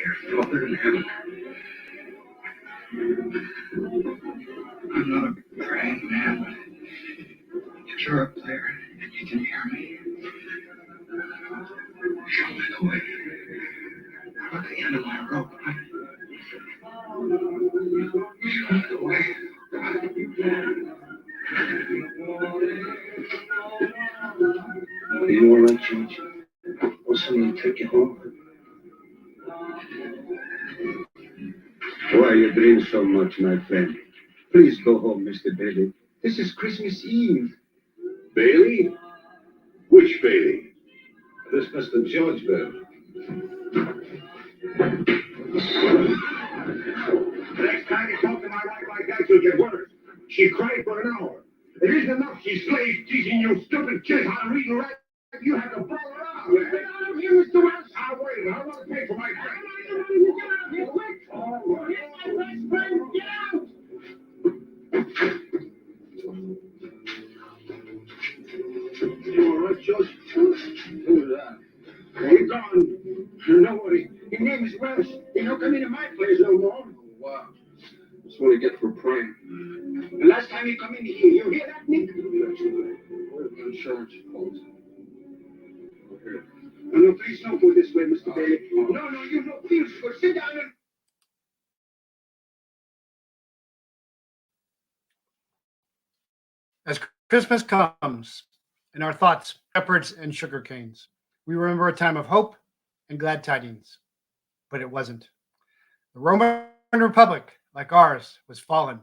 Dear Father in heaven, I'm not a praying man, but if you're up there and you can hear me, show me the way. I'm at the end of my rope. Show me the way. Are you all right, George? Will someone take you home? Why you drink so much, my friend? Please go home, Mr. Bailey. This is Christmas Eve. Bailey? Which Bailey? This Mr. George Bailey. The next time you talk to my wife like that, you'll get worse. She cried for an hour. It isn't enough she's slave teaching you stupid kids how to read and write. You have to follow her out. Get out of here, Mr. West. I'll wait. I want to pay for my drink. Get out of here, quick. Get my best friend. Get out. You all right, George? Who's that? He's gone. Nobody. His name is Welsh. He don't come into my place no more. Wow. That's what I get for praying. The last time he come in here, you hear that, Nick? Insurance policy. No, please don't go this way, Mr. Bailey. No, you know, please go sit down and... As Christmas comes, in our thoughts, shepherds and sugar canes, we remember a time of hope and glad tidings. But it wasn't. The Roman Republic, like ours, was fallen,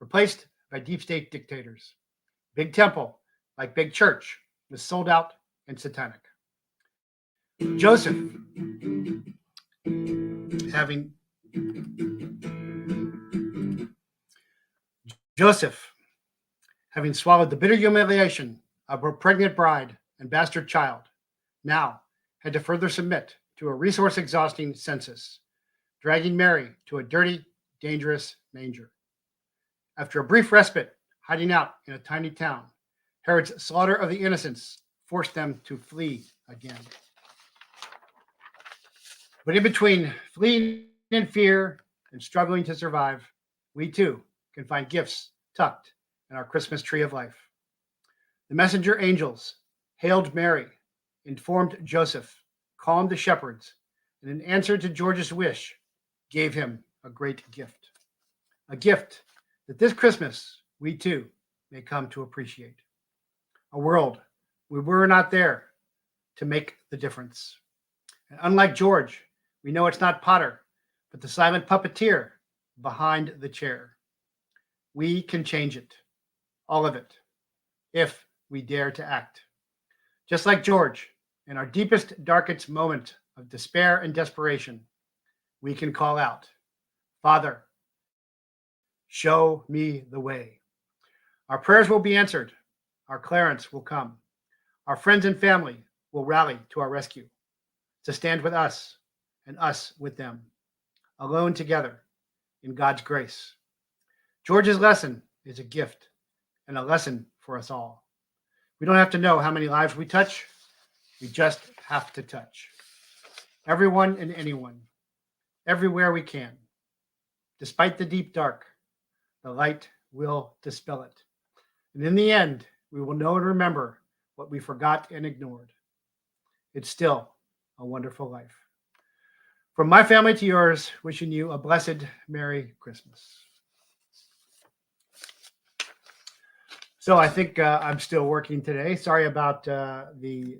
replaced by deep state dictators. Big temple, like big church, was sold out and satanic. Joseph, having swallowed the bitter humiliation of a pregnant bride and bastard child, now had to further submit to a resource-exhausting census, dragging Mary to a dirty, dangerous manger. After a brief respite, hiding out in a tiny town, Herod's slaughter of the innocents forced them to flee again. But in between fleeing in fear and struggling to survive, we too can find gifts tucked in our Christmas tree of life. The messenger angels hailed Mary, informed Joseph, calmed the shepherds, and in answer to George's wish, gave him a great gift. A gift that this Christmas we too may come to appreciate. A world where we're not there to make the difference. And unlike George, we know it's not Potter, but the silent puppeteer behind the chair. We can change it, all of it, if we dare to act. Just like George, in our deepest, darkest moment of despair and desperation, we can call out, Father, show me the way. Our prayers will be answered. Our Clarence will come. Our friends and family will rally to our rescue, to stand with us and us with them, alone together in God's grace. George's lesson is a gift and a lesson for us all. We don't have to know how many lives we touch. We just have to touch. Everyone and anyone, everywhere we can. Despite the deep dark, the light will dispel it. And in the end, we will know and remember what we forgot and ignored. It's still a wonderful life. From my family to yours, wishing you a blessed Merry Christmas. So I think I'm still working today. Sorry about the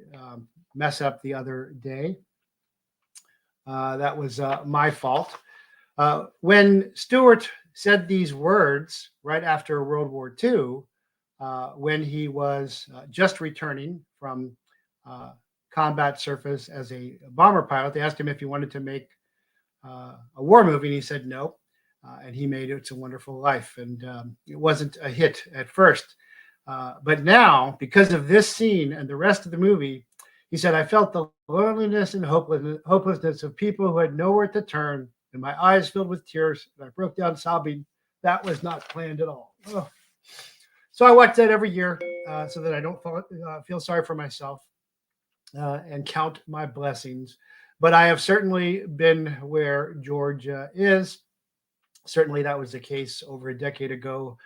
mess up the other day. That was my fault. When Stuart said these words right after World War II, when he was just returning from combat service as a bomber pilot, they asked him if he wanted to make a war movie, and he said no. And he made It's a Wonderful Life. And it wasn't a hit at first. But now, because of this scene and the rest of the movie, he said, I felt the loneliness and hopelessness of people who had nowhere to turn, and my eyes filled with tears, and I broke down sobbing. That was not planned at all. Oh. So I watch that every year so that I don't feel sorry for myself and count my blessings. But I have certainly been where George is. Certainly, that was the case over a decade ago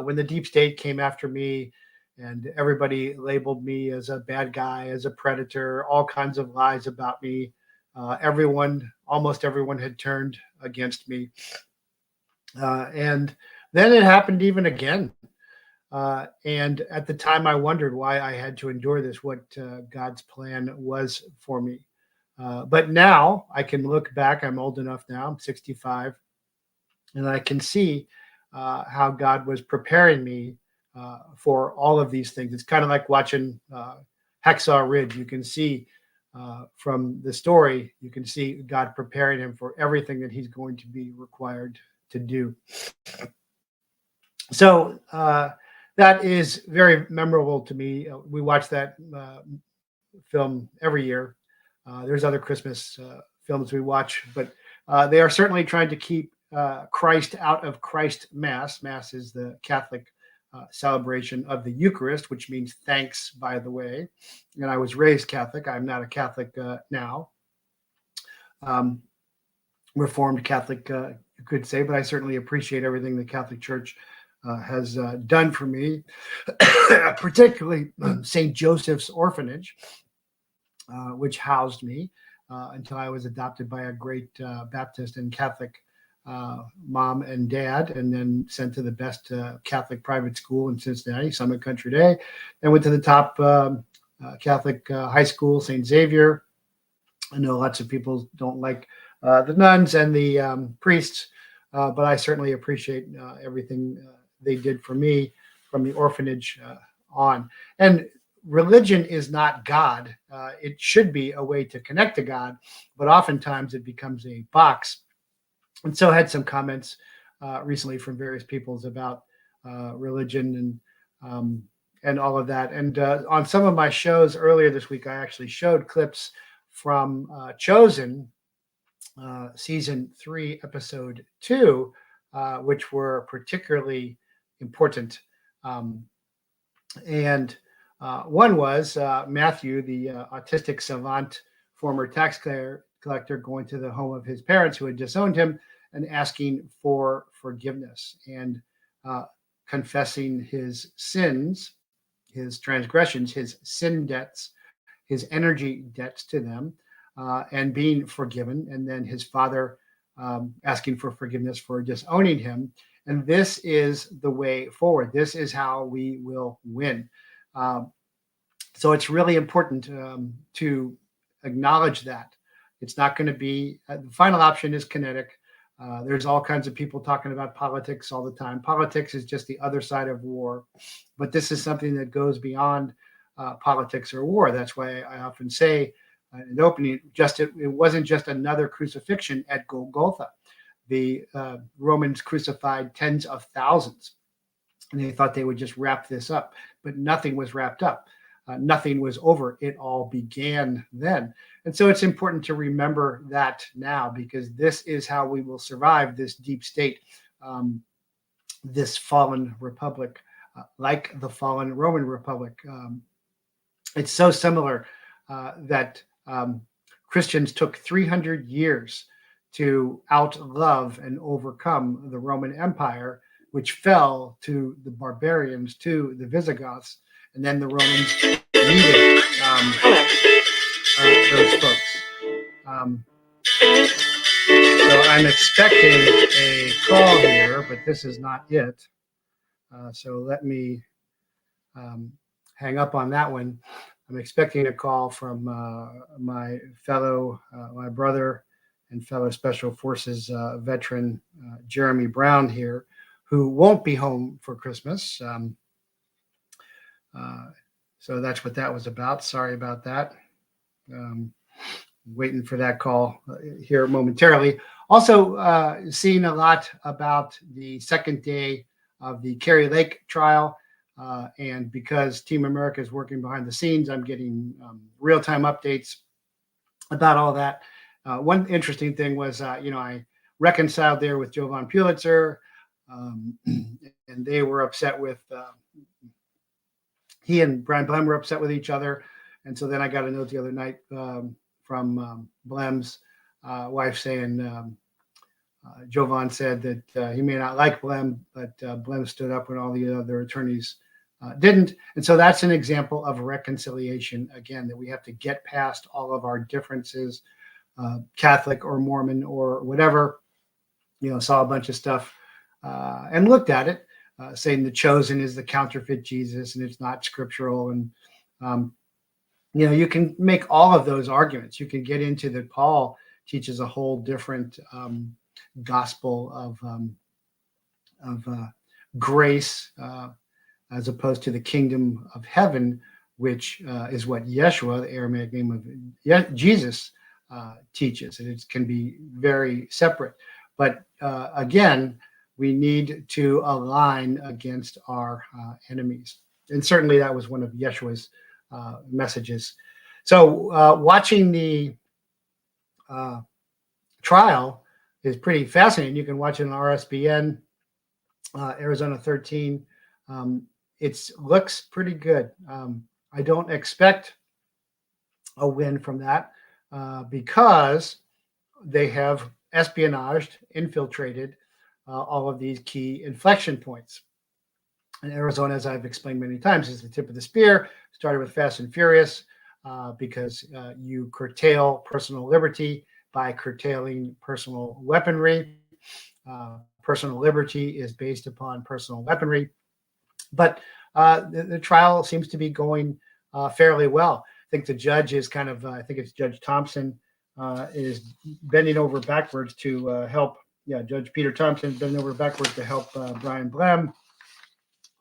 when the deep state came after me and everybody labeled me as a bad guy, as a predator, all kinds of lies about me. Almost everyone had turned against me. And then it happened even again. And at the time, I wondered why I had to endure this, what God's plan was for me. But now I can look back. I'm old enough now, I'm 65, and I can see how God was preparing me for all of these things. It's kind of like watching Hacksaw Ridge. You can see from the story, you can see God preparing him for everything that he's going to be required to do. So that is very memorable to me. We watch that film every year. There's other Christmas films we watch, but they are certainly trying to keep Christ out of Christ Mass. Mass is the Catholic celebration of the Eucharist, which means thanks, by the way. And I was raised Catholic. I'm not a Catholic now. Reformed Catholic, you could say, but I certainly appreciate everything the Catholic Church has done for me, particularly St. Joseph's Orphanage, which housed me until I was adopted by a great Baptist and Catholic mom and dad, and then sent to the best Catholic private school in Cincinnati, Summit Country Day. Then went to the top Catholic high school, St. Xavier. I know lots of people don't like the nuns and the priests, but I certainly appreciate everything they did for me from the orphanage on. And religion is not God. It should be a way to connect to God, but oftentimes it becomes a box. And so I had some comments recently from various peoples about religion and all of that. And on some of my shows earlier this week, I actually showed clips from Chosen season 3, episode 2, which were particularly important. And one was Matthew, the autistic savant, former tax collector, going to the home of his parents who had disowned him and asking for forgiveness and confessing his sins, his transgressions, his sin debts, his energy debts to them, and being forgiven. And then his father asking for forgiveness for disowning him. And this is the way forward. This is how we will win. So it's really important to acknowledge that. It's not going to be, the final option is kinetic. There's all kinds of people talking about politics all the time. Politics is just the other side of war. But this is something that goes beyond politics or war. That's why I often say in the opening, it wasn't just another crucifixion at Golgotha. The Romans crucified tens of thousands, and they thought they would just wrap this up. But nothing was wrapped up. Nothing was over. It all began then. And so it's important to remember that now, because this is how we will survive this deep state, this fallen republic, like the fallen Roman Republic. It's so similar that Christians took 300 years to outlove and overcome the Roman Empire, which fell to the barbarians, to the Visigoths, and then the Romans needed those folks. So I'm expecting a call here, but this is not it. So let me hang up on that one. I'm expecting a call from my brother and fellow Special Forces veteran, Jeremy Brown here, who won't be home for Christmas. So that's what that was about. Sorry about that. Waiting for that call here momentarily. Also seeing a lot about the second day of the Kerry Lake trial. And because Team America is working behind the scenes, I'm getting real-time updates about all that. One interesting thing was, I reconciled there with Jovan Pulitzer, and they were upset with, he and Brian Blem were upset with each other. And so then I got a note the other night from from Blem's wife saying, Jovan said that he may not like Blem, but Blem stood up when all the other attorneys didn't. And so that's an example of reconciliation, again, that we have to get past all of our differences, Catholic or Mormon or whatever, saw a bunch of stuff and looked at it, saying the chosen is the counterfeit Jesus and it's not scriptural. And, you can make all of those arguments. You can get into that Paul teaches a whole different gospel of grace as opposed to the kingdom of heaven, which is what Yeshua, the Aramaic name of Jesus, teaches. And it can be very separate. But again, we need to align against our enemies. And certainly that was one of Yeshua's messages. So watching the trial is pretty fascinating. You can watch it on RSBN, Arizona 13. It looks pretty good. I don't expect a win from that because they have espionaged, infiltrated all of these key inflection points. And Arizona, as I've explained many times, is the tip of the spear. Started with Fast and Furious because you curtail personal liberty by curtailing personal weaponry. Personal liberty is based upon personal weaponry. But the trial seems to be going fairly well. I think the judge is I think it's Judge Thompson is bending over backwards to help. Yeah, Judge Peter Thompson is bending over backwards to help Brian Blem,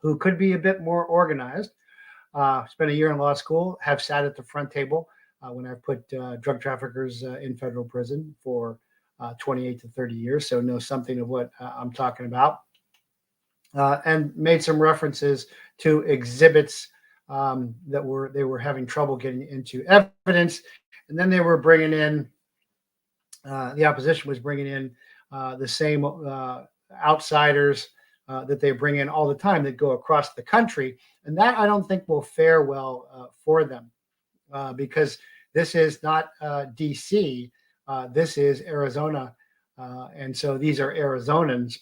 who could be a bit more organized. Spent a year in law school, have sat at the front table when I've put drug traffickers in federal prison for 28 to 30 years, so know something of what I'm talking about. And made some references to exhibits that they were having trouble getting into evidence. And then they were bringing in, the opposition was bringing in the same outsiders that they bring in all the time that go across the country. And that I don't think will fare well for them because this is not DC, this is Arizona. And so these are Arizonans.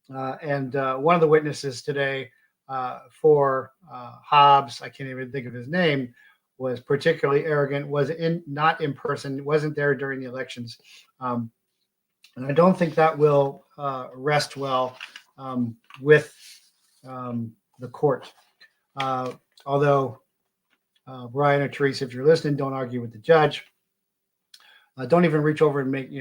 And one of the witnesses today for Hobbs, I can't even think of his name, was particularly arrogant, was not in person, wasn't there during the elections. And I don't think that will rest well with the court. Although, Brian or Teresa, if you're listening, don't argue with the judge. Don't even reach over and make,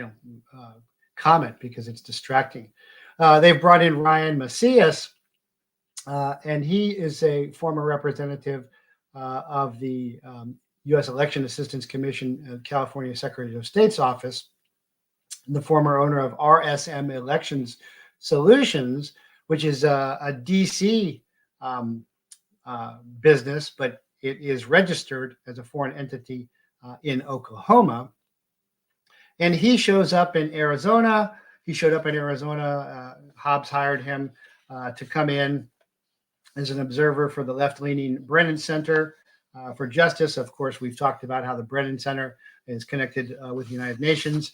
comment because it's distracting. They've brought in Ryan Macias, and he is a former representative of the U.S. Election Assistance Commission, California Secretary of State's office, and the former owner of RSM Elections Solutions, which is a D.C. Business, but it is registered as a foreign entity in Oklahoma. And he shows up in Arizona. He showed up in Arizona. Hobbs hired him to come in as an observer for the left-leaning Brennan Center for Justice. Of course, we've talked about how the Brennan Center is connected with the United Nations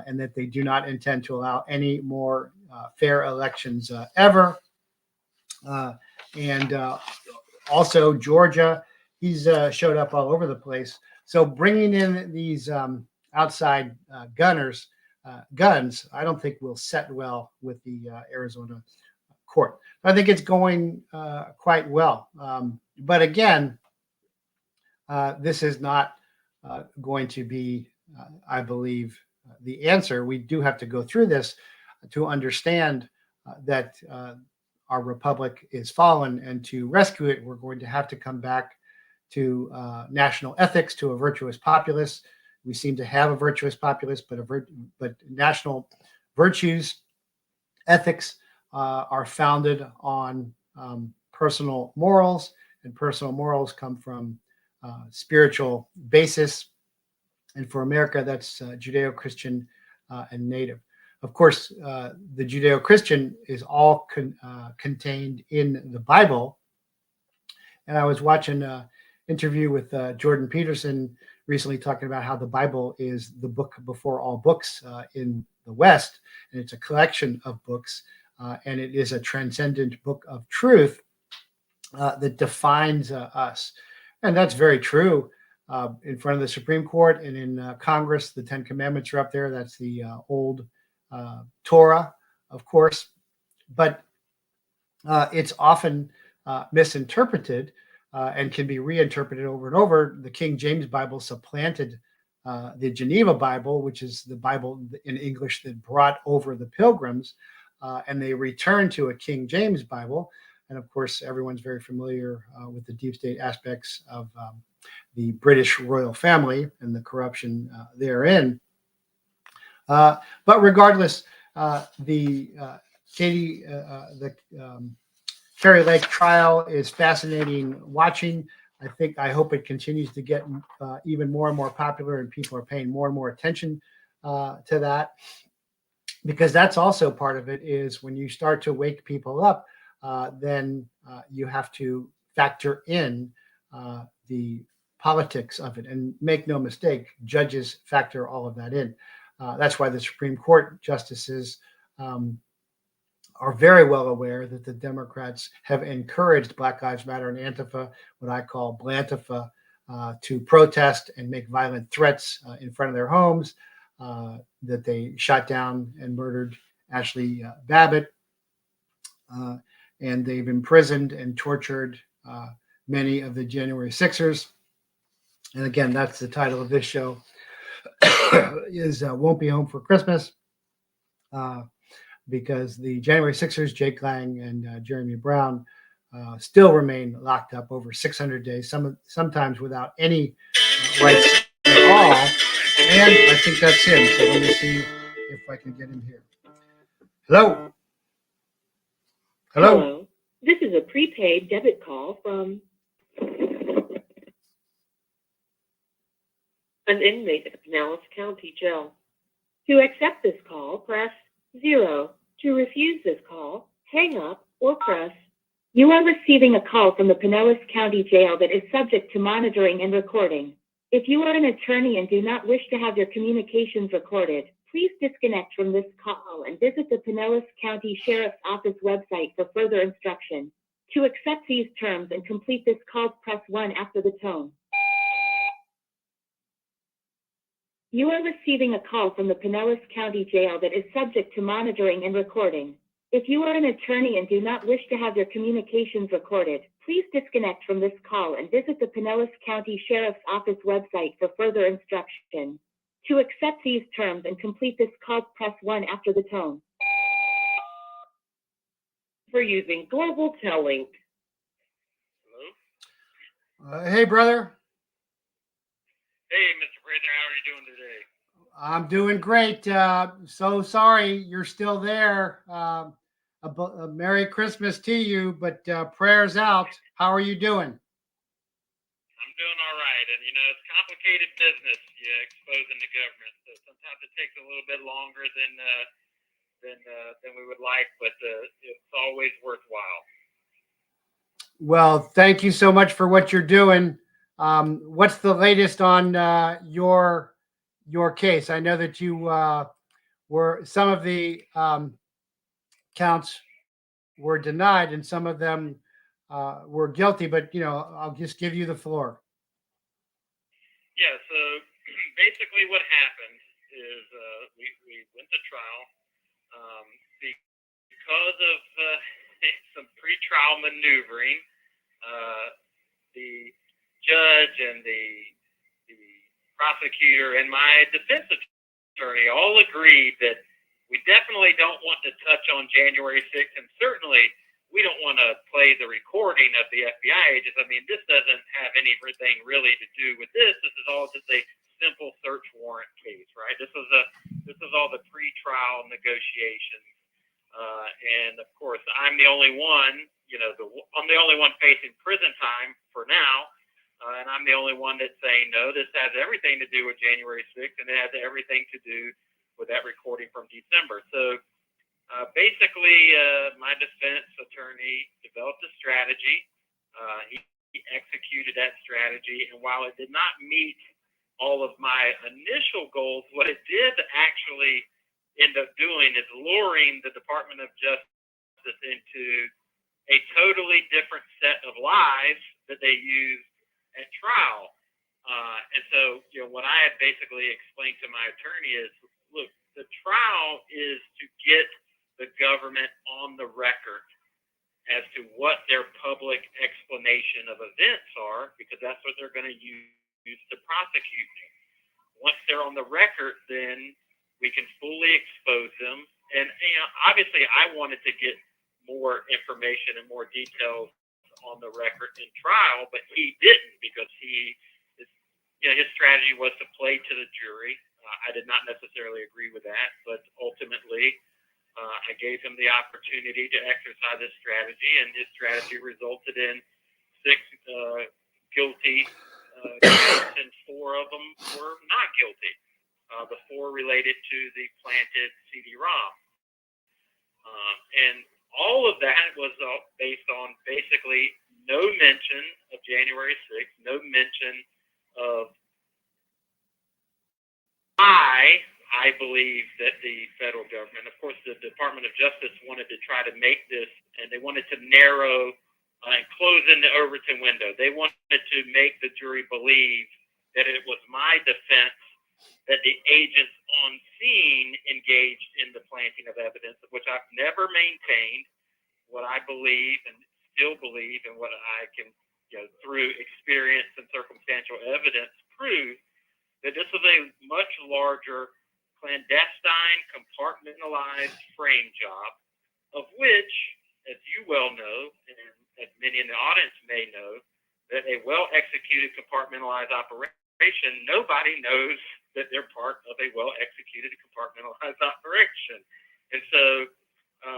and that they do not intend to allow any more fair elections ever. And also Georgia, he's showed up all over the place. So bringing in these outside guns, I don't think will set well with the Arizona court. I think it's going quite well. But again, this is not going to be, I believe, the answer. We do have to go through this to understand that our republic is fallen, and to rescue it, we're going to have to come back to national ethics, to a virtuous populace. We seem to have a virtuous populace, but national virtues, ethics are founded on personal morals, and personal morals come from spiritual basis. And for America, that's Judeo-Christian and Native. Of course, the Judeo-Christian is all contained in the Bible. And I was watching an interview with Jordan Peterson recently talking about how the Bible is the book before all books in the West, and it's a collection of books, and it is a transcendent book of truth that defines us. And that's very true. In front of the Supreme Court and in Congress, the Ten Commandments are up there. That's the old Torah, of course, but it's often misinterpreted and can be reinterpreted over and over. The King James Bible supplanted the Geneva Bible, which is the Bible in English that brought over the Pilgrims, and they returned to a King James Bible. And of course, everyone's very familiar with the deep state aspects of the British royal family and the corruption therein. But regardless, the Carrie Lake trial is fascinating watching. I hope it continues to get even more and more popular, and people are paying more and more attention to that, because that's also part of it. Is when you start to wake people up, then you have to factor in the politics of it. And make no mistake, judges factor all of that in. That's why the Supreme Court justices are very well aware that the Democrats have encouraged Black Lives Matter and Antifa, what I call Blantifa, to protest and make violent threats in front of their homes, that they shot down and murdered Ashley Babbitt, and they've imprisoned and tortured many of the January 6ers. And again, that's the title of this show, is Won't Be Home for Christmas, because the January 6ers, Jake Lang and Jeremy Brown, still remain locked up over 600 days, sometimes without any rights at all. And I think that's him. So let me see if I can get him here. Hello. Hello. This is a prepaid debit call from an inmate at Pinellas County Jail. To accept this call, press 0. To refuse this call, hang up or press. You are receiving a call from the Pinellas County Jail that is subject to monitoring and recording. If you are an attorney and do not wish to have your communications recorded, please disconnect from this call and visit the Pinellas County Sheriff's Office website for further instruction. To accept these terms and complete this call, press 1 after the tone. You are receiving a call from the Pinellas County Jail that is subject to monitoring and recording. If you are an attorney and do not wish to have your communications recorded, please disconnect from this call and visit the Pinellas County Sheriff's Office website for further instruction. To accept these terms and complete this call, press 1 after the tone. For using Global Telling. Hello? Hey, brother. Hey, Mr. President, how are you doing today? I'm doing great. So sorry you're still there. A Merry Christmas to you, but prayers out. How are you doing? I'm doing all right, and it's complicated business, exposing the government. So sometimes it takes a little bit longer than we would like, but it's always worthwhile. Well, thank you so much for what you're doing. What's the latest on your case? I know that you were, some of the counts were denied and some of them were guilty, but I'll just give you the floor. Yeah, so basically what happened is we went to trial because of some pretrial maneuvering. The judge and the prosecutor and my defense attorney all agreed that we definitely don't want to touch on January 6th, and certainly we don't want to play the recording of the FBI agents. I mean, this doesn't have anything really to do with this. This is all just a simple search warrant case, right? This is all the pretrial negotiations, and of course, I'm the only one. I'm the only one facing prison time for now. And I'm the only one that's saying, no, this has everything to do with January 6th, and it has everything to do with that recording from December. So basically, my defense attorney developed a strategy. He executed that strategy, and while it did not meet all of my initial goals, what it did actually end up doing is luring the Department of Justice into a totally different set of lies that they used at trial. And so, what I had basically explained to my attorney is, look, the trial is to get the government on the record as to what their public explanation of events are, because that's what they're going to use to prosecute me. Once they're on the record, then we can fully expose them. And obviously, I wanted to get more information and more details on the record in trial, but he didn't, because his strategy was to play to the jury. I did not necessarily agree with that, but ultimately, I gave him the opportunity to exercise his strategy, and his strategy resulted in 6 guilty counts, and 4 of them were not guilty. The 4 related to the planted CD-ROM. And all of that was based on basically no mention of January 6th, no mention of I believe that the federal government, of course, the Department of Justice wanted to try to make this, and they wanted to narrow and close in the Overton window. They wanted to make the jury believe that it was my defense that the agents on scene engaged in the planting of evidence, of which I've never maintained. What I believe and still believe, and what I can, through experience and circumstantial evidence, prove that this was a much larger, clandestine, compartmentalized frame job, of which, as you well know, and as many in the audience may know, that a well-executed compartmentalized operation, nobody knows that they're part of a well-executed compartmentalized operation. And so,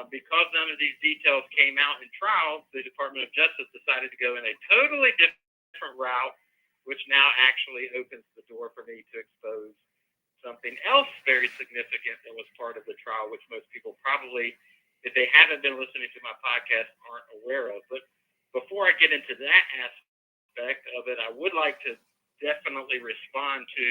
because none of these details came out in trial, the Department of Justice decided to go in a totally different route, which now actually opens the door for me to expose something else very significant that was part of the trial, which most people probably, if they haven't been listening to my podcast, aren't aware of. But before I get into that aspect of it, I would like to definitely respond to,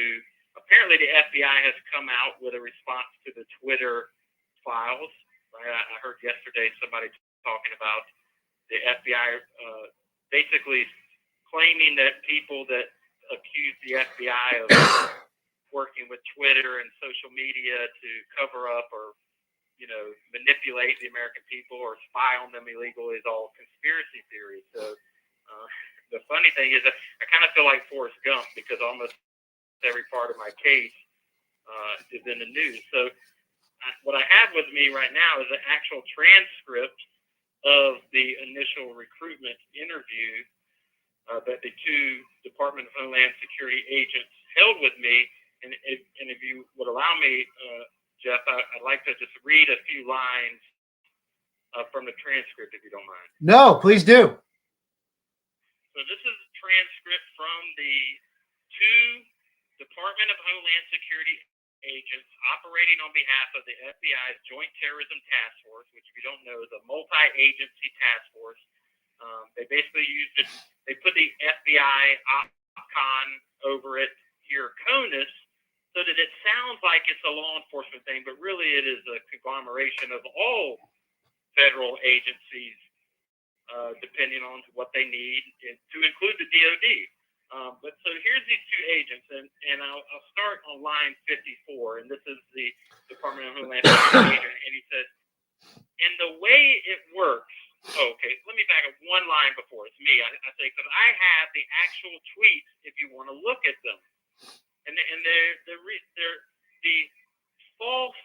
apparently the FBI has come out with a response to the Twitter files. Right? I heard yesterday somebody talking about the FBI basically claiming that people that accuse the FBI of working with Twitter and social media to cover up or, manipulate the American people or spy on them illegally is all conspiracy theories. So the funny thing is that I kind of feel like Forrest Gump, because almost every part of my case is in the news. So what I have with me right now is an actual transcript of the initial recruitment interview that the 2 Department of Homeland Security agents held with me. And if you would allow me, Jeff, I'd like to just read a few lines from the transcript, if you don't mind. No, please do. So this is a transcript from the 2 Department of Homeland Security agents operating on behalf of the FBI's Joint Terrorism Task Force, which, if you don't know, is a multi-agency task force. They basically they put the FBI OPCON over it here, CONUS, so that it sounds like it's a law enforcement thing, but really it is a conglomeration of all federal agencies, depending on what they need, to include the DOD. But so here's these 2 agents, and I'll start on line 54, and this is the Department of Homeland Security agent, and he said, "In the way it works," okay, let me back up one line before. It's me. I say, because I have the actual tweets if you want to look at them. And the false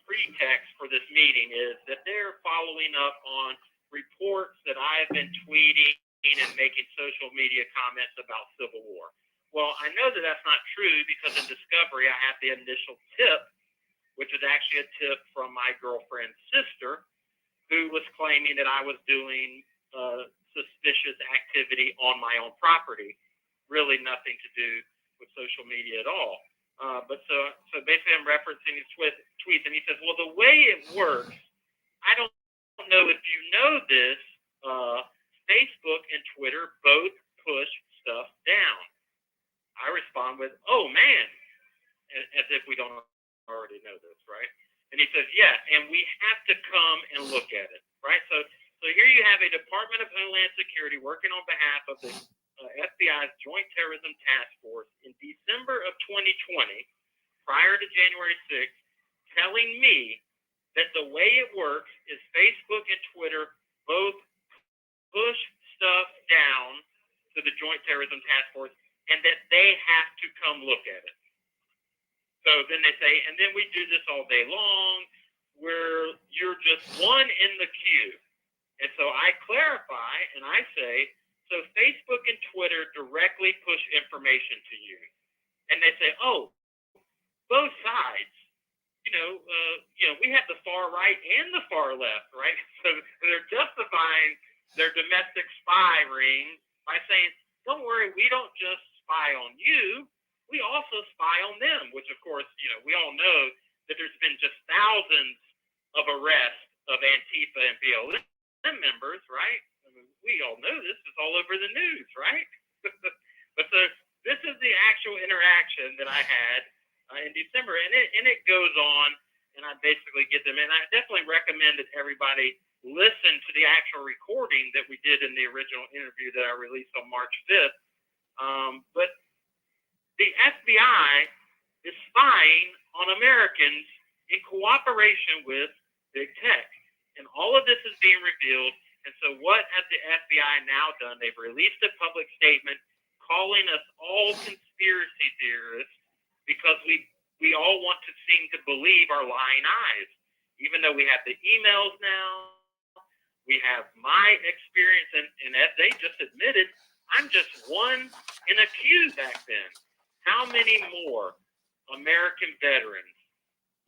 pretext for this meeting is that they're following up on reports that I've been tweeting and making social media comments about civil war. Well, I know that that's not true, because in discovery I have the initial tip, which is actually a tip from my girlfriend's sister, who was claiming that I was doing suspicious activity on my own property. Really nothing to do with social media at all. But so basically I'm referencing his tweets, and he says, well, the way it works, I don't know if you know this, Facebook and Twitter both push stuff down. I respond with, "Oh man," as if we don't already know this, right? And he says, "Yeah, and we have to come and look at it," right? So here you have a Department of Homeland Security working on behalf of the FBI's Joint Terrorism Task Force in December of 2020, prior to January 6th, telling me that the way it works is Facebook and Twitter both push stuff down to the Joint Terrorism Task Force and that they have to come look at it. So then they say, and then we do this all day long, where you're just one in the queue. And so I clarify and I say, so Facebook and Twitter directly push information to you. And they say, oh, both sides. We have the far right and the far left, right? So they're justifying their domestic spy ring by saying, don't worry, we don't just spy on you, we also spy on them, which of course, we all know that there's been just thousands of arrests of Antifa and BLM members, right? I mean, we all know this is all over the news, right? But so this is the actual interaction that I had in December, and it goes on, and I basically get them, and I definitely recommend that everybody listen to the actual recording that we did in the original interview that I released on March 5th. But the FBI is spying on Americans in cooperation with big tech, and all of this is being revealed. And so what has the FBI now done? They've released a public statement calling us all conspiracy theorists because we all want to seem to believe our lying eyes, even though we have the emails now, we have my experience, and as they just admitted, I'm just one in a queue back then. How many more American veterans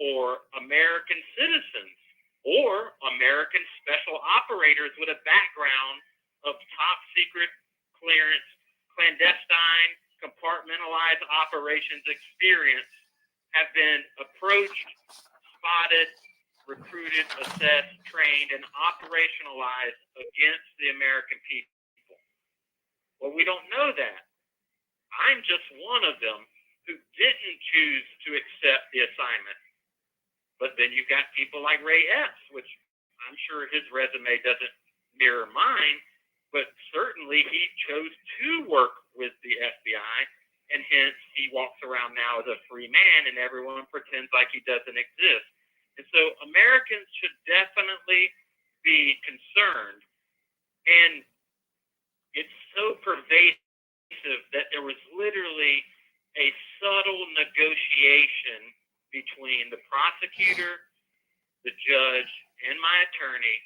or American citizens or American special operators with a background of top secret clearance, clandestine, compartmentalized operations experience have been approached, spotted, recruited, assessed, trained, and operationalized against the American people? Well, we don't know that. I'm just one of them who didn't choose to accept the assignment. But then you've got people like Ray Epps, which I'm sure his resume doesn't mirror mine, but certainly he chose to work with the FBI, and hence he walks around now as a free man, and everyone pretends like he doesn't exist. And so Americans should definitely be concerned. And it's so pervasive that there was literally a subtle negotiation between the prosecutor, the judge, and my attorney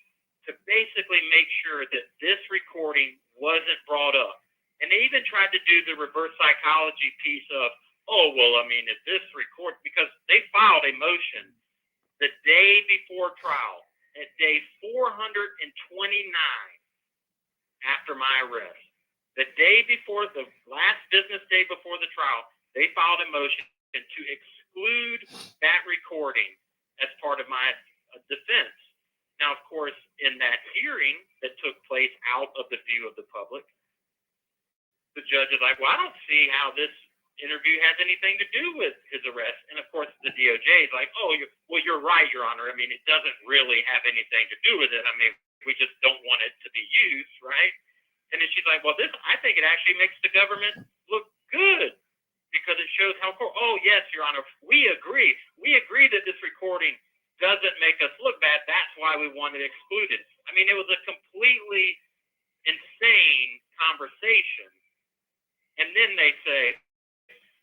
to basically make sure that this recording wasn't brought up. And they even tried to do the reverse psychology piece of, oh, well, I mean, if this record, because they filed a motion the day before trial, at day 429 after my arrest, the day before, the last business day before the trial, they filed a motion to exclude that recording as part of my defense. Now, of course, in that hearing that took place out of the view of the public, the judge is like, well, I don't see how this interview has anything to do with his arrest. And of course, the DOJ is like, oh, you're right, Your Honor. I mean, it doesn't really have anything to do with it. I mean, we just don't want it to be used, right? And then she's like, well, I think it actually makes the government look good because it shows how, oh, yes, Your Honor, we agree. We agree that this recording doesn't make us look bad. That's why we want it excluded. I mean, it was a completely insane conversation. And then they say,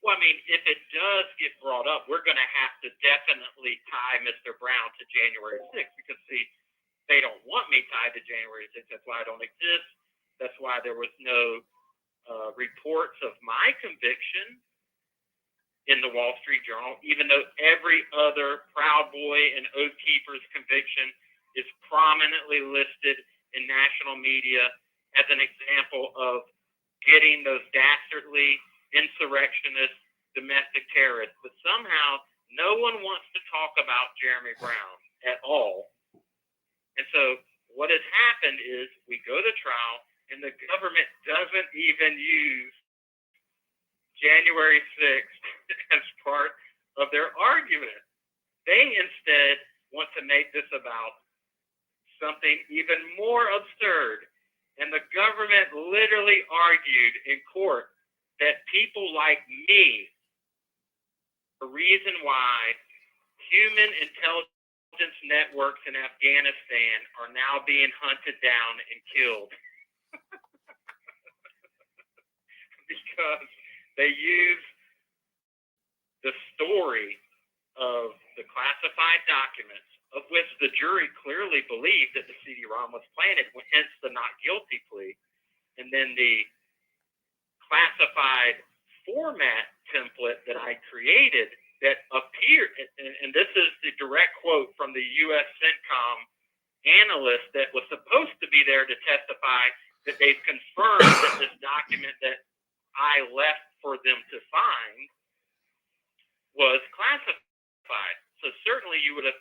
well, I mean, if it does get brought up, we're going to have to definitely tie Mr. Brown to January 6th because, see, they don't want me tied to January 6th. That's why I don't exist. That's why there was no reports of my conviction in the Wall Street Journal, even though every other Proud Boy and Oath Keeper's conviction is prominently listed in national media as an example of getting those dastardly insurrectionist domestic terrorists. But somehow no one wants to talk about Jeremy Brown at all. And so what has happened is we go to trial and the government doesn't even use January 6th as part of their argument. They instead want to make this about something even more absurd. And the government literally argued in court that people like me, the reason why human intelligence networks in Afghanistan are now being hunted down and killed because they use the story of the classified documents, of which the jury clearly believed that the CD-ROM was planted, hence the not guilty plea, and then the classified format template that I created that appeared, and this is the direct quote from the U.S. CENTCOM analyst that was supposed to be there to testify, that they've confirmed that this document that I left for them to find was classified. So certainly you would have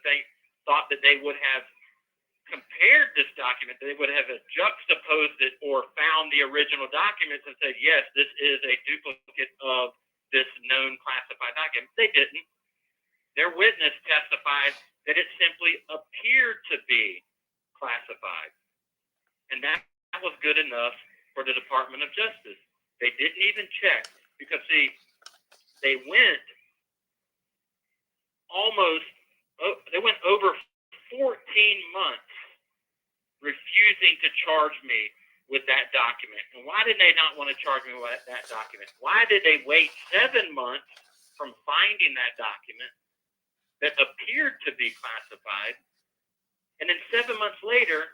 thought that they would have compared this document, they would have juxtaposed it or found the original documents and said, yes, this is a duplicate of this known classified document. They didn't. Their witness testified that it simply appeared to be classified. And that was good enough for the Department of Justice. They didn't even check because, see, they went over 14 months refusing to charge me with that document. And why did they not want to charge me with that document? Why did they wait 7 months from finding that document that appeared to be classified, and then 7 months later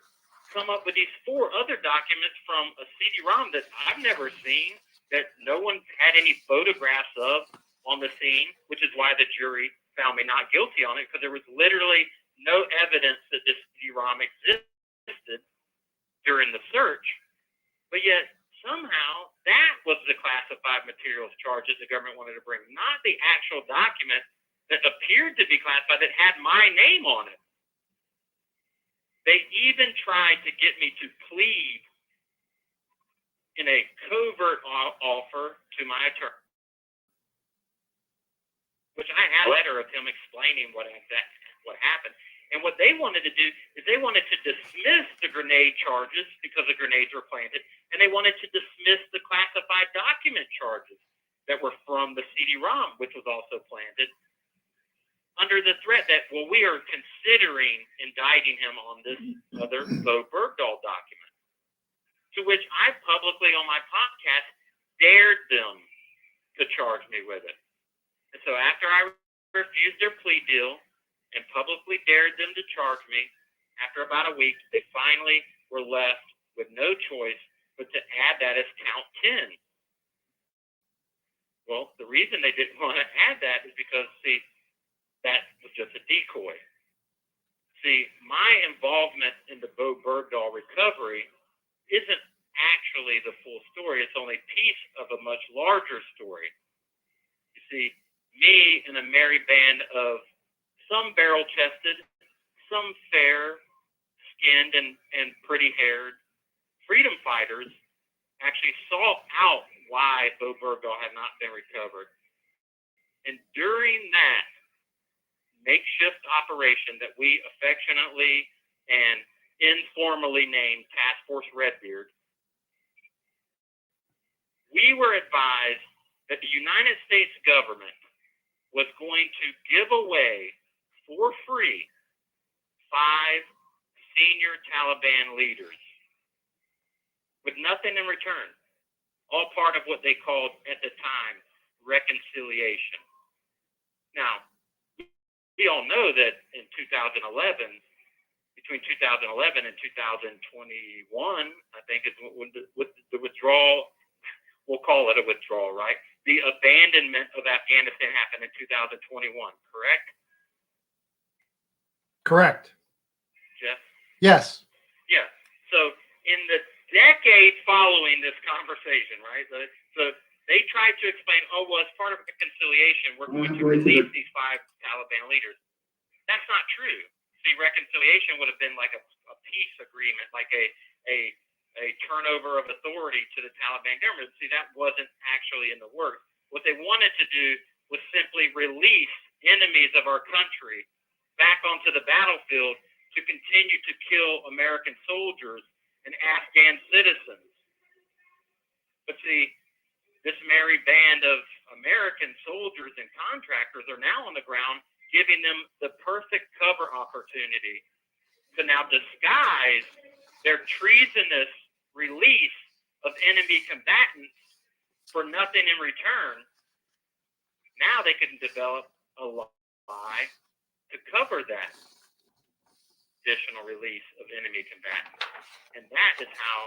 come up with these 4 other documents from a CD-ROM that I've never seen, that no one had any photographs of on the scene, which is why the jury found me not guilty on it, because there was literally no evidence that this CD-ROM existed during the search. But yet, somehow, that was the classified materials charges the government wanted to bring, not the actual document that appeared to be classified that had my name on it. They even tried to get me to plead in a covert offer to my attorney, which I had a letter of him explaining what happened. And what they wanted to do is they wanted to dismiss the grenade charges because the grenades were planted, and they wanted to dismiss the classified document charges that were from the CD-ROM, which was also planted, under the threat that, well, we are considering indicting him on this other Bo Bergdahl document, to which I publicly on my podcast dared them to charge me with it. And so after I refused their plea deal and publicly dared them to charge me, after about a week, they finally were left with no choice but to add that as count 10. Well, the reason they didn't want to add that is because, see, that was just a decoy. See, my involvement in the Bo Bergdahl recovery isn't actually the full story. It's only a piece of a much larger story. You see, me and a merry band of some barrel-chested, some fair-skinned and pretty-haired freedom fighters actually saw out why Bo Bergdahl had not been recovered. And during that makeshift operation that we affectionately and informally named Task Force Redbeard, we were advised that the United States government was going to give away for free 5 senior Taliban leaders with nothing in return, all part of what they called at the time reconciliation. Now, we all know that in 2011, between 2011 and 2021, I think is when the withdrawal, we'll call it a withdrawal, right? The abandonment of Afghanistan happened in 2021, correct? Correct. Jeff? Yes. Yeah. So in the decades following this conversation, right? So they tried to explain, oh, well, as part of reconciliation, we're going to release these 5 Taliban leaders. That's not true. See, reconciliation would have been like a peace agreement, like a turnover of authority to the Taliban government. See, that wasn't actually in the works. What they wanted to do was simply release enemies of our country back onto the battlefield to continue to kill American soldiers and Afghan citizens. But see, this merry band of American soldiers and contractors are now on the ground, giving them the perfect cover opportunity to now disguise their treasonous release of enemy combatants for nothing in return. Now they can develop a lie to cover that additional release of enemy combatants. And that is how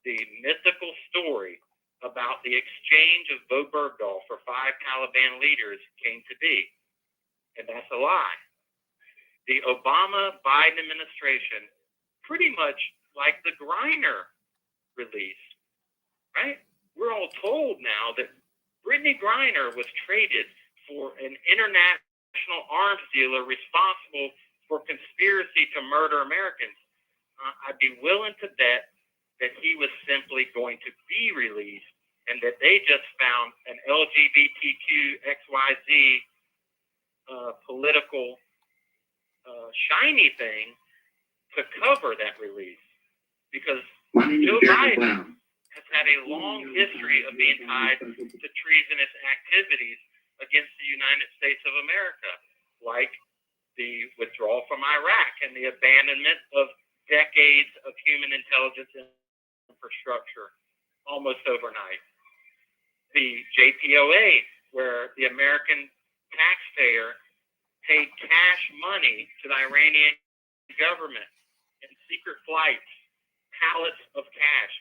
the mythical story about the exchange of Bo Bergdahl for 5 Taliban leaders came to be. And that's a lie. The Obama-Biden administration, pretty much like the Griner release, right? We're all told now that Brittany Griner was traded for an international arms dealer responsible for conspiracy to murder Americans. I'd be willing to bet that he was simply going to be released and that they just found an LGBTQ XYZ political shiny thing to cover that release. Because Joe Biden has had a long history of being tied to treasonous activities against the United States of America, like the withdrawal from Iraq and the abandonment of decades of human intelligence infrastructure almost overnight. The JPOA, where the American taxpayer paid cash money to the Iranian government in secret flights, pallets of cash.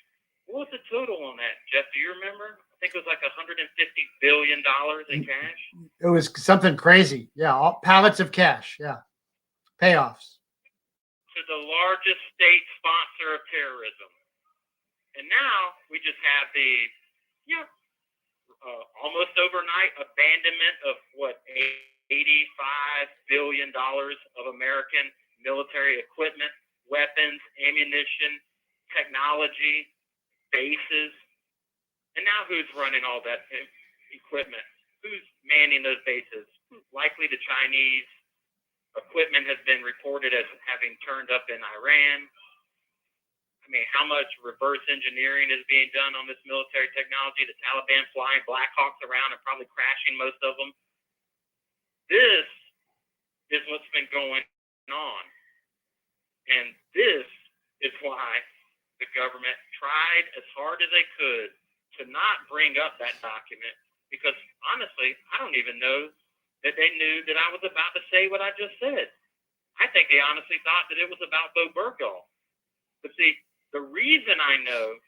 What was the total on that, Jeff? Do you remember? I think it was like $150 billion in cash. It was something crazy. Yeah, all pallets of cash. Yeah, payoffs. To the largest state sponsor of terrorism. And now we just have the, almost overnight abandonment of what, $85 billion of American military equipment, weapons, ammunition, technology, bases. And now who's running all that equipment? Who's manning those bases? Likely the Chinese. Equipment has been reported as having turned up in Iran. I mean, how much reverse engineering is being done on this military technology? The Taliban flying Black Hawks around and probably crashing most of them. This is what's been going on. And this is why the government tried as hard as they could to not bring up that document, because honestly, I don't even know that they knew that I was about to say what I just said. I think they honestly thought that it was about Bo Bergdahl. But see, the reason I know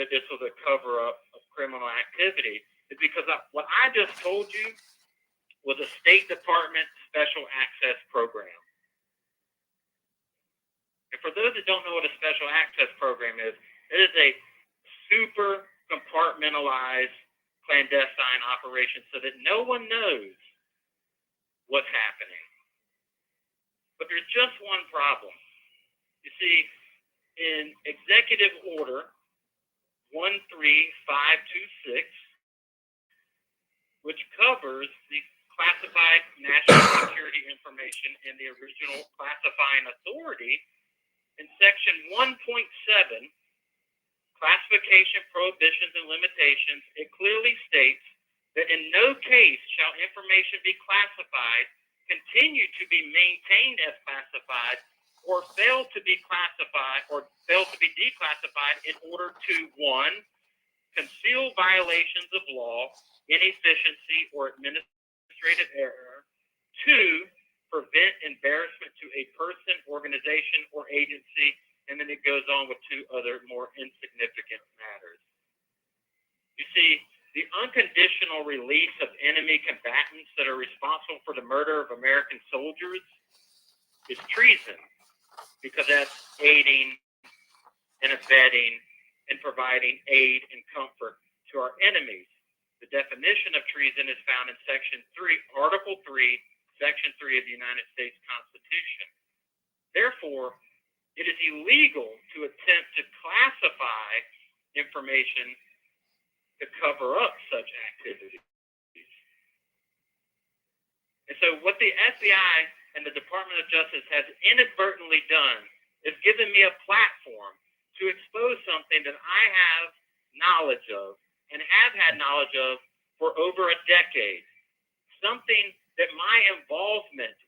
that this was a cover-up of criminal activity is because what I just told you was a State Department special access program. And for those that don't know what a special access program is, it is a super compartmentalized clandestine operation so that no one knows what's happening. But there's just one problem. You see, in Executive Order 13526, which covers the classified national security information in the original classifying authority, in Section 1.7, Classification, Prohibitions, and Limitations, it clearly states that in no case shall information be classified, continue to be maintained as classified, or fail to be classified or fail to be declassified in order to, 1, conceal violations of law, inefficiency, or administrative error, 2, prevent embarrassment to a person, organization, or agency, and then it goes on with 2 other more insignificant matters. You see, the unconditional release of enemy combatants that are responsible for the murder of American soldiers is treason, because that's aiding and abetting and providing aid and comfort to our enemies. The definition of treason is found in Section 3, Article 3, Section 3 of the United States Constitution. Therefore, it is illegal to attempt to classify information to cover up such activity. And so what the FBI and the Department of Justice has inadvertently done is given me a platform to expose something that I have knowledge of and have had knowledge of for over a decade. Something that my involvement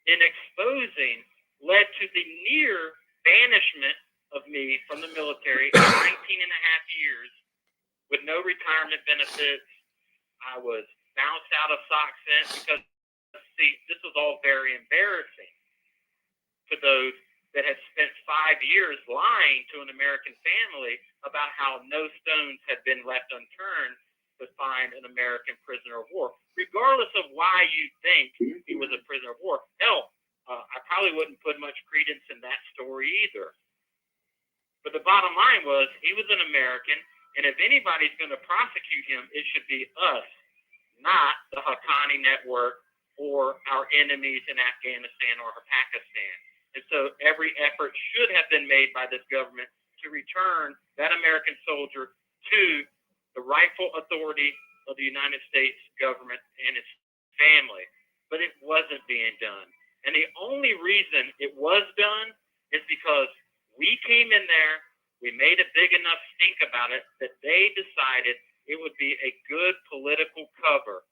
in exposing led to the near banishment of me from the military at 19 and a half years with no retirement benefits. I was bounced out of SOC Cent because, see, this was all very embarrassing to those that had spent 5 years lying to an American family about how no stones had been left unturned to find an American prisoner of war, regardless of why you think he was a prisoner of war. Hell, I probably wouldn't put much credence in that story either. But the bottom line was he was an American, and if anybody's going to prosecute him, it should be us, not the Haqqani Network or our enemies in Afghanistan or Pakistan. And so every effort should have been made by this government to return that American soldier to the rightful authority of the United States government and its family. But it wasn't being done. And the only reason it was done is because we came in there, we made a big enough stink about it that they decided it would be a good political cover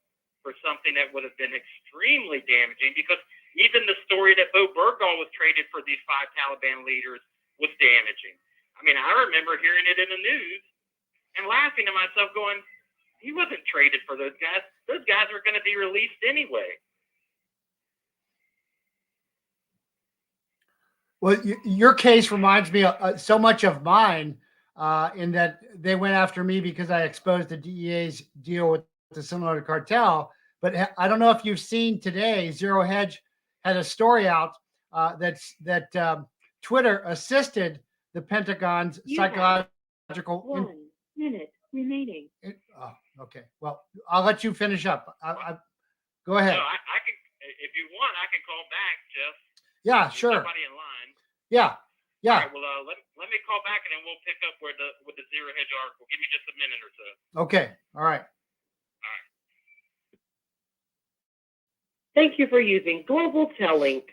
for something that would have been extremely damaging, because even the story that Bo Bergdahl was traded for these 5 Taliban leaders was damaging. I mean, I remember hearing it in the news and laughing to myself going, he wasn't traded for those guys. Those guys were going to be released anyway. Well, your case reminds me so much of mine in that they went after me because I exposed the DEA's deal with the Sinaloa cartel. But I don't know if you've seen today, Zero Hedge had a story out that Twitter assisted the Pentagon's psychological. 1 minute remaining. Okay. Well, I'll let you finish up. Go ahead. No, I can, if you want, I can call back, Jeff. Yeah, sure. Somebody in line. Yeah. All right, well, let me call back and then we'll pick up with the Zero Hedge article. Give me just a minute or so. Okay. All right. Thank you for using Global Tellink.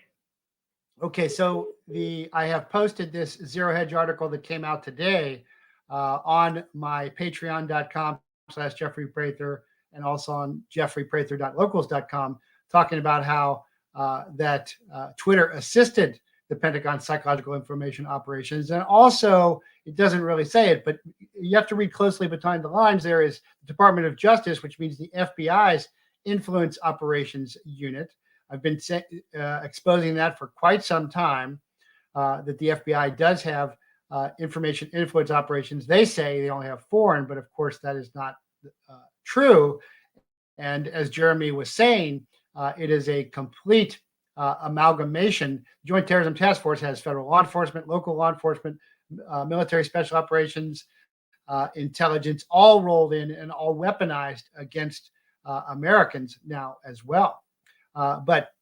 Okay, so I have posted this Zero Hedge article that came out today on my patreon.com/Jeffrey Prather and also on jeffreyprather.locals.com, talking about how that Twitter assisted the Pentagon psychological information operations. And also, it doesn't really say it, but you have to read closely between the lines. There is the Department of Justice, which means the FBI's Influence Operations Unit. I've been exposing that for quite some time, that the FBI does have information influence operations. They say they only have foreign, but of course that is not true. And as Jeremy was saying, it is a complete amalgamation. Joint Terrorism Task Force has federal law enforcement, local law enforcement, military special operations, intelligence, all rolled in and all weaponized against Americans now as well. But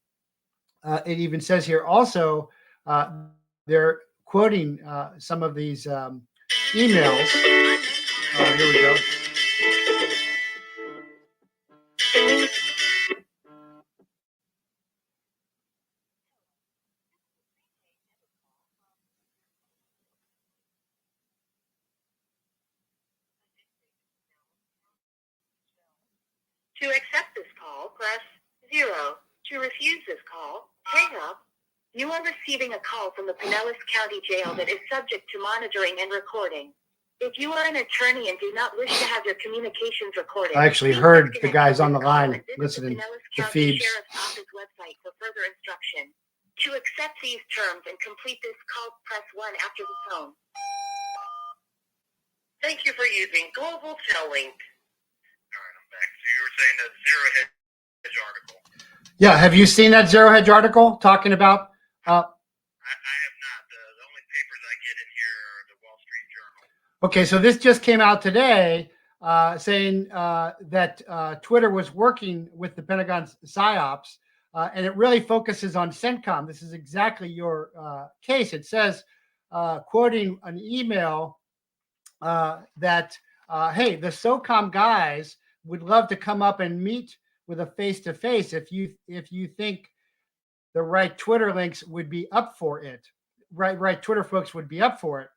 it even says here also, they're quoting some of these emails. Here we go. To accept this call, press 0. To refuse this call, hang up. You are receiving a call from the Pinellas County Jail that is subject to monitoring and recording. If you are an attorney and do not wish to have your communications recorded, I actually please heard the disconnect guys from on the this call line and visit listening the Pinellas to County feeds. Sheriff's Office website for further instruction. To accept these terms and complete this call, press 1 after the tone. Thank you for using Global Tellink. All right, I'm back. So you were saying that Zero Hedge article. Yeah, have you seen that Zero Hedge article talking about? I have not. The only papers I get in here are the Wall Street Journal. Okay, so this just came out today, saying that Twitter was working with the Pentagon's PSYOPs, and it really focuses on CENTCOM. This is exactly your case. It says, quoting an email, that, hey, the SOCOM guys would love to come up and meet with a face-to-face if you think the right Twitter links would be up for it. Right Twitter folks would be up for it.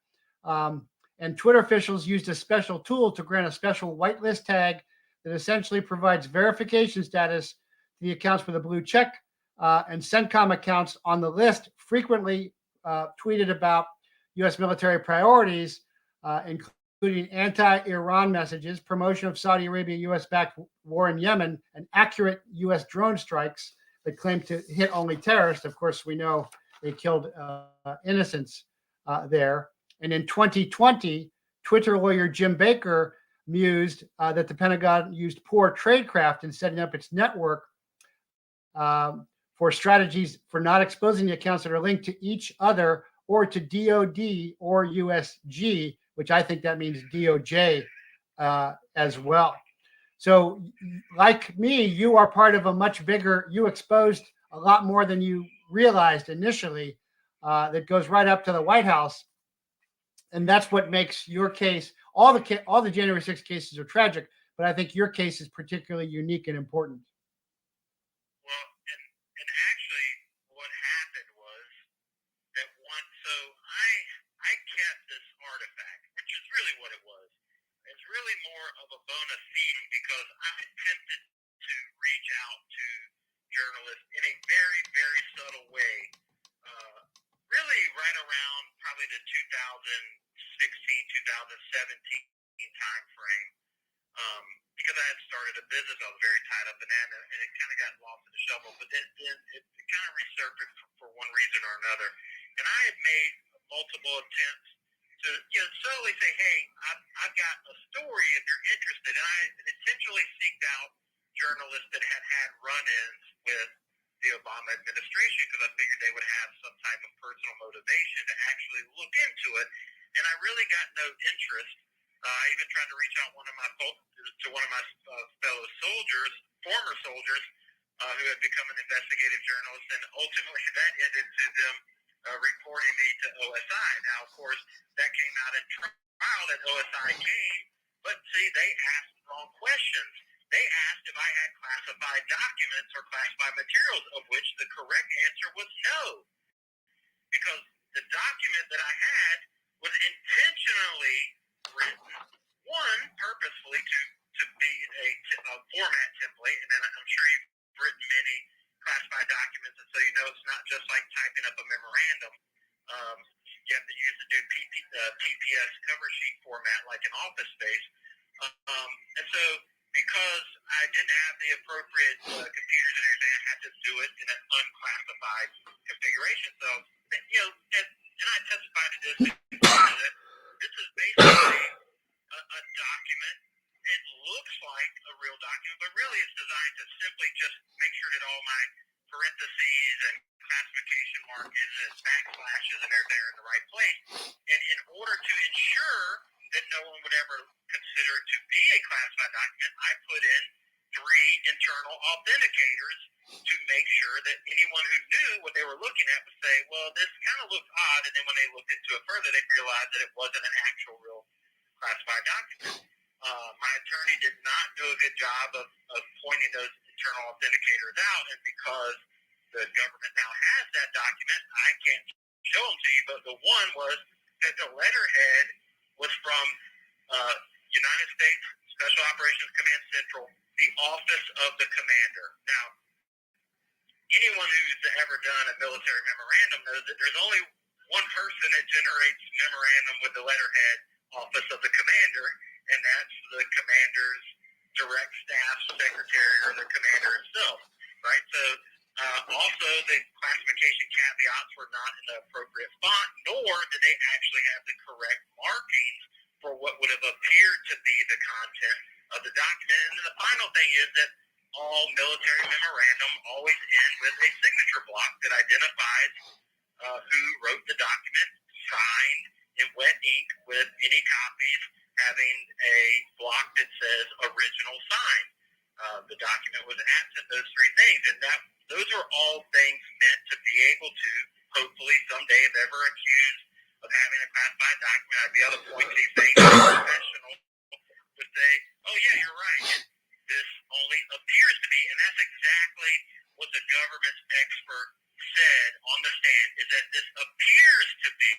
And Twitter officials used a special tool to grant a special whitelist tag that essentially provides verification status to the accounts with a blue check. And CENTCOM accounts on the list frequently tweeted about U.S. military priorities, including anti-Iran messages, promotion of Saudi Arabia U.S.-backed war in Yemen, and accurate U.S. drone strikes that claim to hit only terrorists. Of course, we know they killed innocents there. And in 2020, Twitter lawyer Jim Baker mused that the Pentagon used poor tradecraft in setting up its network for strategies for not exposing the accounts that are linked to each other or to DOD or USG, which I think that means DOJ as well. So like me, you are part of a much bigger, you exposed a lot more than you realized initially that goes right up to the White House. And that's what makes your case, all the January 6th cases are tragic, but I think your case is particularly unique and important. Well, and actually what happened was that I kept this artifact, which is really what it was. It's really more of a bona fide because I attempted to reach out to journalists in a very, very subtle way, really right around probably the 2016, 2017 time frame. Because I had started a business, I was very tied up in that, and it kind of got lost in the shuffle. But then it kind of resurfaced for one reason or another. And I had made multiple attempts to, slowly say, hey, I've got a story if you're interested. And I intentionally seeked out journalists that had had run-ins with the Obama administration because I figured they would have some type of personal motivation to actually look into it. And I really got no interest. I even tried to reach out to one of my fellow soldiers, former soldiers, who had become an investigative journalist, and ultimately that ended to them reporting me to OSI. Now, of course, that came out in trial that OSI came, but see, they asked wrong questions. They asked if I had classified documents or classified materials, of which the correct answer was no, because the document that I had was intentionally written, one, purposefully to be a format template, and then I'm sure you've written many classified documents, and so you know it's not just like typing up a memorandum. You have to use the new PPS cover sheet format like an Office Space. And so because I didn't have the appropriate computers and everything, I had to do it in an unclassified configuration. So, and I testified to this, that this is basically a document. It looks like a real document, but really it's designed to simply just make sure that all my parentheses and classification markings and backslashes and they're there in the right place. And in order to ensure that no one would ever consider it to be a classified document, I put in 3 internal authenticators to make sure that anyone who knew what they were looking at would say, well, this kind of looks odd, and then when they looked into it further, they realized that it wasn't an actual real classified document. My attorney did not do a good job of pointing those internal authenticators out, and because the government now has that document, I can't show them to you, but the one was that the letterhead was from United States Special Operations Command Central, the Office of the Commander. Now, anyone who's ever done a military memorandum knows that there's only one person that generates memorandum with the letterhead Office of the Commander, and that's the commander's direct staff secretary or the commander himself, right? So also the classification caveats were not in the appropriate font, nor did they actually have the correct markings for what would have appeared to be the content of the document. And then the final thing is that all military memorandum always end with a signature block that identifies who wrote the document, signed in wet ink with any copies having a block that says original sign. The document was absent, those 3 things. And those are all things meant to be able to, hopefully someday, if ever accused of having a classified document, I'd be able to point to these things as a professional would say, oh yeah, you're right. This only appears to be, and understand is that this appears to be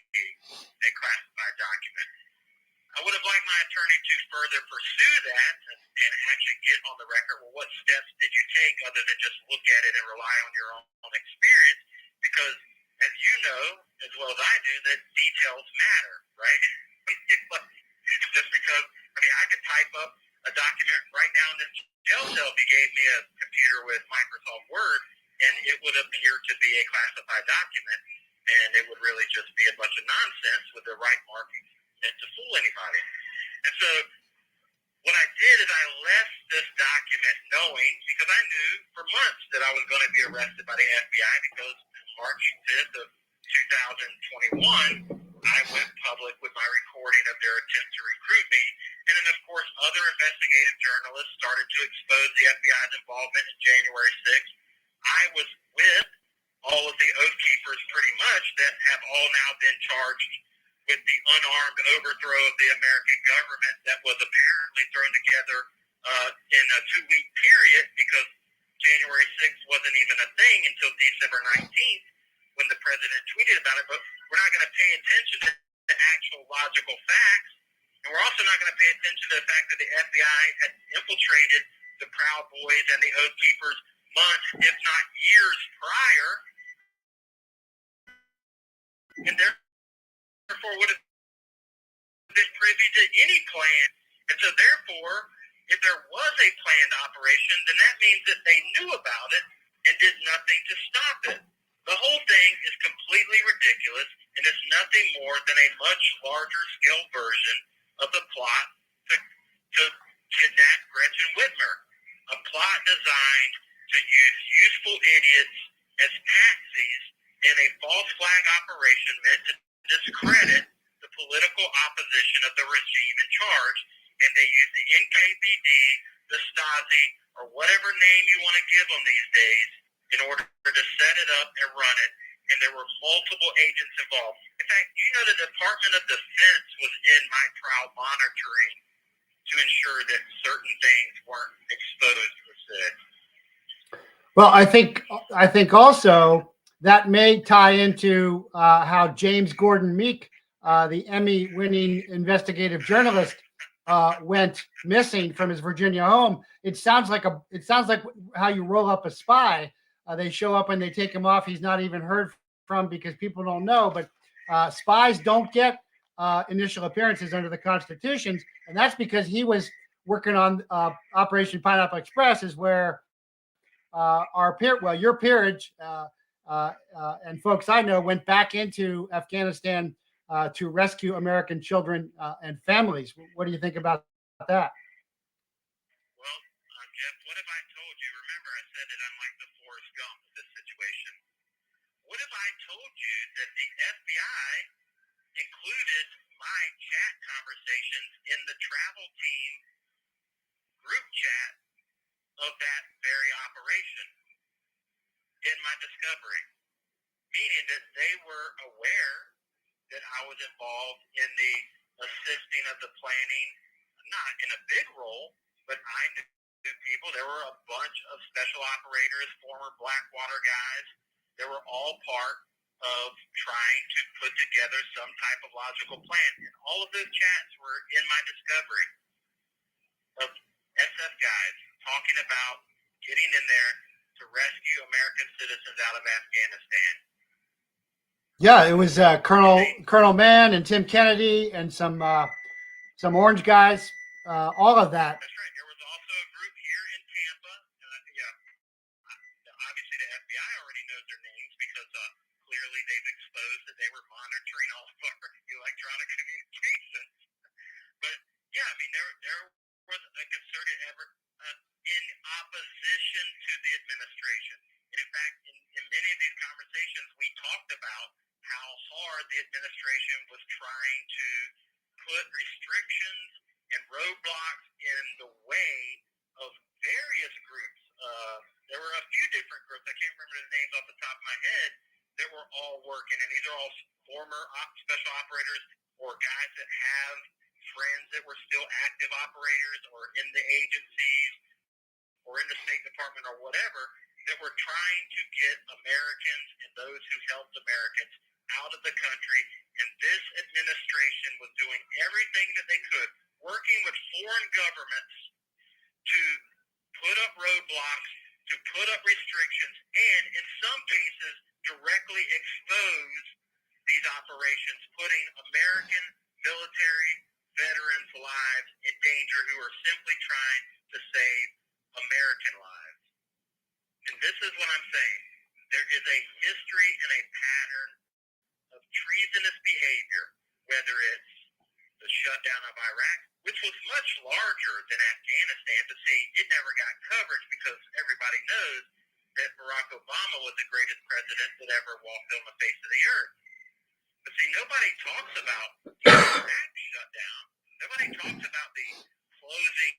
a classified document. I would have liked my attorney to further pursue that and actually get on the record. Well, what steps did you take other than just look at it and rely on your own experience? Because, as you know as well as I do, that details matter, right? Just because, I mean, I could type up a document right now in this jail cell if you gave me a computer with Microsoft Word, and it would appear to be a classified document, and it would really just be a bunch of nonsense with the right markings meant to fool anybody. And so what I did is I left this document knowing, because I knew for months that I was going to be arrested by the FBI, because March 5th of 2021, I went public with my recording of their attempt to recruit me. And then, of course, other investigative journalists started to expose the FBI's involvement in January 6th. I was with all of the Oath Keepers pretty much that have all now been charged with the unarmed overthrow of the American government that was apparently thrown together in a 2-week period, because January 6th wasn't even a thing until December 19th when the president tweeted about it. But we're not going to pay attention to actual logical facts. And we're also not going to pay attention to the fact that the FBI had infiltrated the Proud Boys and the Oath Keepers months, if not years prior, and therefore would have been privy to any plan. And so therefore, if there was a planned operation, then that means that they knew about it and did nothing to stop it. The whole thing is completely ridiculous, and it's nothing more than a much larger scale version of the plot to kidnap Gretchen Whitmer, a plot designed to use useful idiots as patsies in a false flag operation meant to discredit the political opposition of the regime in charge. And they use the NKVD, the Stasi, or whatever name you want to give them these days in order to set it up and run it. And there were multiple agents involved. In fact, you know, the Department of Defense was in my trial monitoring to ensure that certain things weren't exposed or said. Well, I think also that may tie into how James Gordon Meek, the Emmy-winning investigative journalist, went missing from his Virginia home. It sounds like how you roll up a spy. They show up and they take him off. He's not even heard from because people don't know. But spies don't get initial appearances under the constitutions, and that's because he was working on Operation Pineapple Express, is where your peerage and folks I know went back into Afghanistan to rescue American children and families. What do you think about that? Well, Jeff, what if I told you? Remember, I said that I'm like the Forrest Gump of this situation. What if I told you that the FBI included my chat conversations in the travel team group chat of that very operation in my discovery? Meaning that they were aware that I was involved in the assisting of the planning, not in a big role, but I knew people. There were a bunch of special operators, former Blackwater guys. They were all part of trying to put together some type of logical plan. And all of those chats were in my discovery of SF guys talking about getting in there to rescue American citizens out of Afghanistan. Yeah, it was Colonel Mann and Tim Kennedy and some orange guys, all of that. That's right. There was also a group here in Tampa. Obviously, the FBI already knows their names because clearly they've exposed that they were monitoring all of our electronic communications. But yeah, I mean, there was a concerted effort in opposition to the administration. And in fact, in many of these conversations, we talked about how hard the administration was trying to put restrictions and roadblocks in the way of various groups. There were a few different groups, I can't remember the names off the top of my head, that were all working. And these are all former special operators or guys that have friends that were still active operators or in the agencies or in the State Department or whatever. that were trying to get Americans and those who helped Americans out of the country, and this administration was doing everything that they could, working with foreign governments to put up roadblocks, to put up restrictions, and in some cases directly expose these operations, putting American military veterans' lives in danger who are simply trying to save American lives. And this is what I'm saying. There is a history and a pattern of treasonous behavior, whether it's the shutdown of Iraq, which was much larger than Afghanistan, but see, it never got coverage because everybody knows that Barack Obama was the greatest president that ever walked on the face of the earth. But see, nobody talks about the Iraq shutdown. Nobody talks about the closing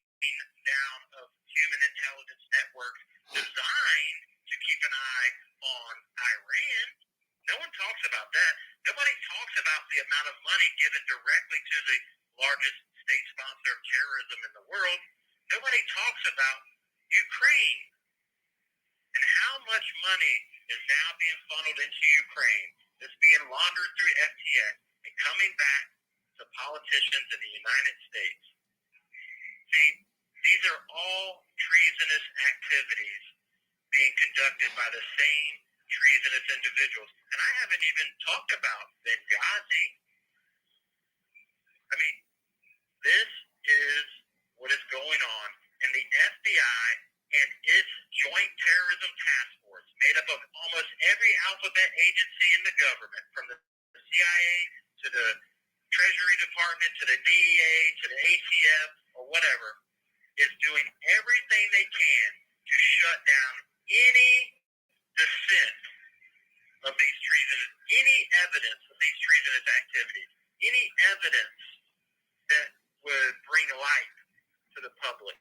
down of human intelligence networks designed to keep an eye on Iran. No one talks about that. Nobody talks about the amount of money given directly to the largest state sponsor of terrorism in the world. Nobody talks about Ukraine and how much money is now being funneled into Ukraine that's being laundered through FTX and coming back to politicians in the United States. See, these are all treasonous activities being conducted by the same treasonous individuals. And I haven't even talked about Benghazi. I mean, this is what is going on. And the FBI and its Joint Terrorism Task Force, made up of almost every alphabet agency in the government, from the CIA to the Treasury Department to the DEA to the ATF or whatever, is doing everything they can to shut down any dissent of these treasonous, any evidence of these treasonous activities, any evidence that would bring light to the public.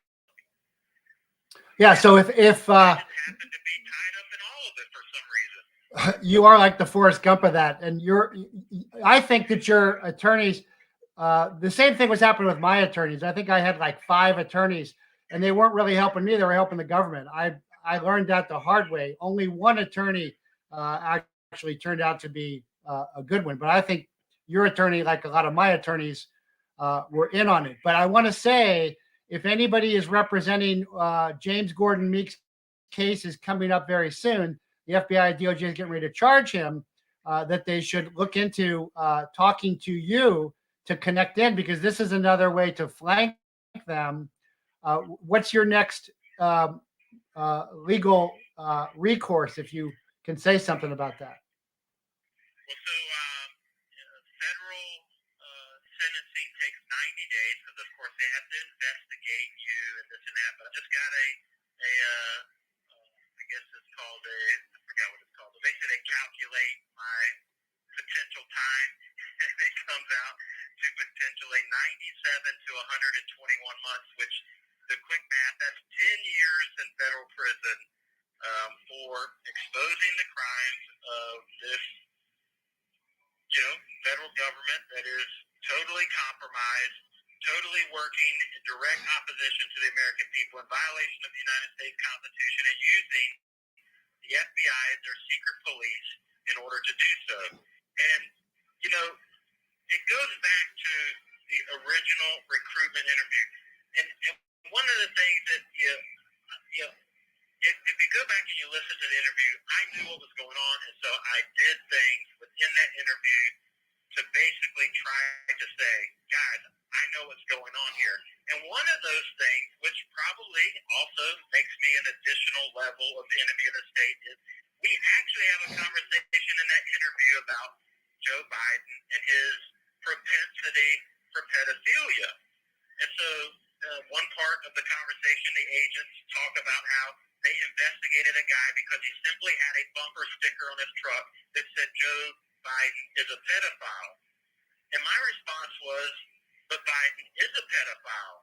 Yeah. So if I just happen to be tied up in all of it for some reason. you are like the Forrest Gump of that, and I think that your attorneys, the same thing was happening with my attorneys. I think I had like 5 attorneys, and they weren't really helping me; they were helping the government. I learned that the hard way. Only one attorney actually turned out to be a good one, but I think your attorney, like a lot of my attorneys, were in on it. But I want to say, if anybody is representing James Gordon Meek's case is coming up very soon, the FBI DOJ is getting ready to charge him, that they should look into talking to you to connect in, because this is another way to flank them. What's your next legal recourse, if you can say something about that? Well, so federal sentencing takes 90 days because, of course, they have to investigate you and this and that. But I just got I guess it's called I forgot what it's called. But basically, they calculate my potential time, and it comes out to potentially 97 to 121 months, which the quick math, that's 10 years in federal prison for exposing the crimes of this, federal government that is totally compromised, totally working in direct opposition to the American people, in violation of the United States Constitution, and using the FBI as their secret police in order to do so. And, it goes back to the original recruitment interview. And one of the things that if you go back and you listen to the interview, I knew what was going on, and so I did things within that interview to basically try to say, guys, I know what's going on here. And one of those things, which probably also makes me an additional level of enemy of the state, is we actually have a conversation in that interview about Joe Biden and his propensity for pedophilia. And so one part of the conversation, the agents talk about how they investigated a guy because he simply had a bumper sticker on his truck that said Joe Biden is a pedophile. And my response was, but Biden is a pedophile.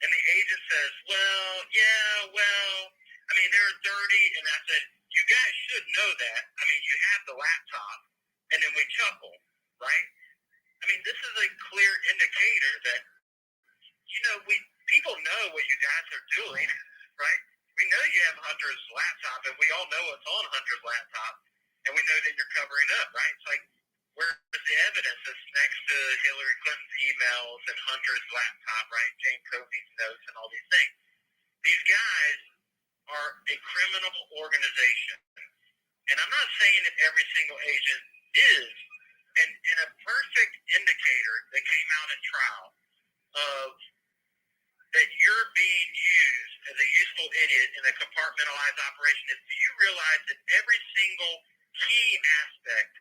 And the agent says, they're dirty. And I said, you guys should know that. I mean, you have the laptop. And then we chuckle, right? I mean, this is a clear indicator that, people know what you guys are doing, right? We know you have Hunter's laptop, and all know what's on Hunter's laptop, and we know that you're covering up, right? It's like, where's the evidence that's next to Hillary Clinton's emails and Hunter's laptop, right? James Comey's notes and all these things. These guys are a criminal organization. And I'm not saying that every single agent is. And a perfect indicator that came out in trial of that you're being used as a useful idiot in a compartmentalized operation is, do you realize that every single key aspect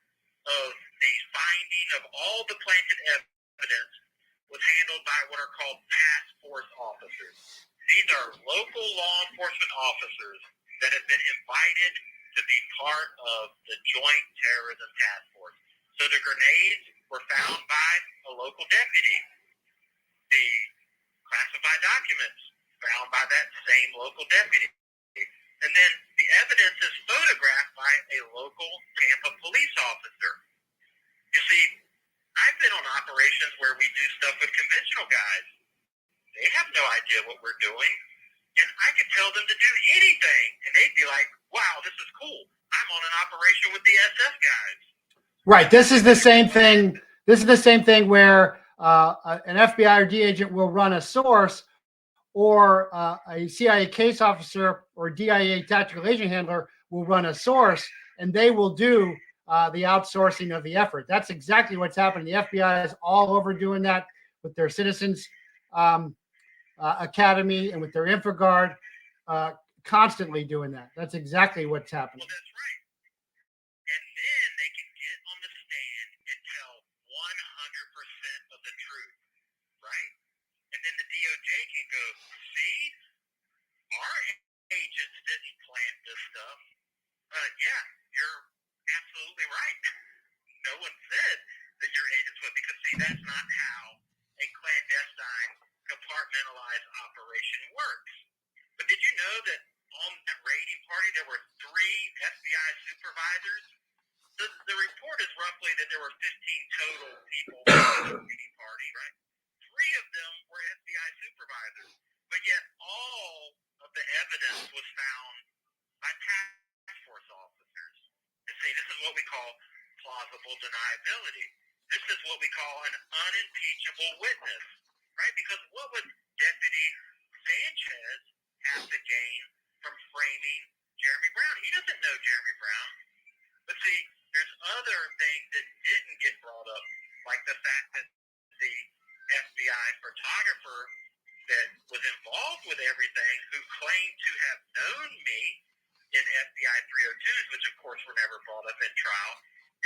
of the finding of all the planted evidence was handled by what are called task force officers. These are local law enforcement officers that have been invited to be part of the Joint Terrorism Task Force. So the grenades were found by a local deputy. The classified documents found by that same local deputy. And then the evidence is photographed by a local Tampa police officer. You see, I've been on operations where we do stuff with conventional guys. They have no idea what we're doing. And I could tell them to do anything, and they'd be like, wow, this is cool. I'm on an operation with the SF guys. Right. This is the same thing. This is the same thing where an FBI or D agent will run a source, or a CIA case officer or DIA tactical agent handler will run a source, and they will do the outsourcing of the effort. That's exactly what's happening. The FBI is all over doing that with their Citizens Academy and with their InfoGuard, constantly doing that. That's exactly what's happening. Well, that's right. And then they can get on the stand and tell 100% of the truth, right? And then the DOJ can go, see, our agents didn't plant this stuff. Yeah, you're absolutely right. No one said that your agents would, because see, that's not how a clandestine, compartmentalized operation works. But did you know that on that raiding party there were 3 FBI supervisors? The report is roughly that there were 15 total people at the raiding party, right? 3 of them were FBI supervisors, but yet all of the evidence was found by task force officers. And see, this is what we call plausible deniability. This is what we call an unimpeachable witness, right? Because what would Deputy Sanchez have to gain from framing Jeremy Brown? He doesn't know Jeremy Brown. But see, there's other things that didn't get brought up, like the fact that the FBI photographer that was involved with everything, who claimed to have known me in FBI 302s, which of course were never brought up in trial,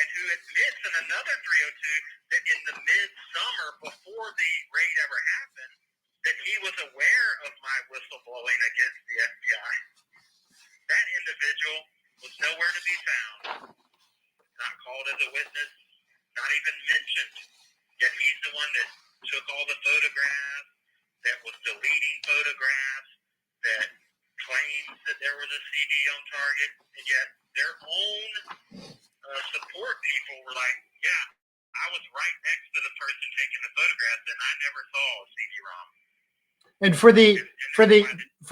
and who admits in another 302 that in the midsummer before the raid ever happened, that he was aware of my whistleblowing against the FBI. That individual was nowhere to be found, not called as a witness, not even mentioned. Yet he's the one that took all the photographs, that was deleting photographs, that claims that there was a CD on target, and yet their own support people were like, yeah, I was right next to the person taking the photographs, and I never saw a CD-ROM. And for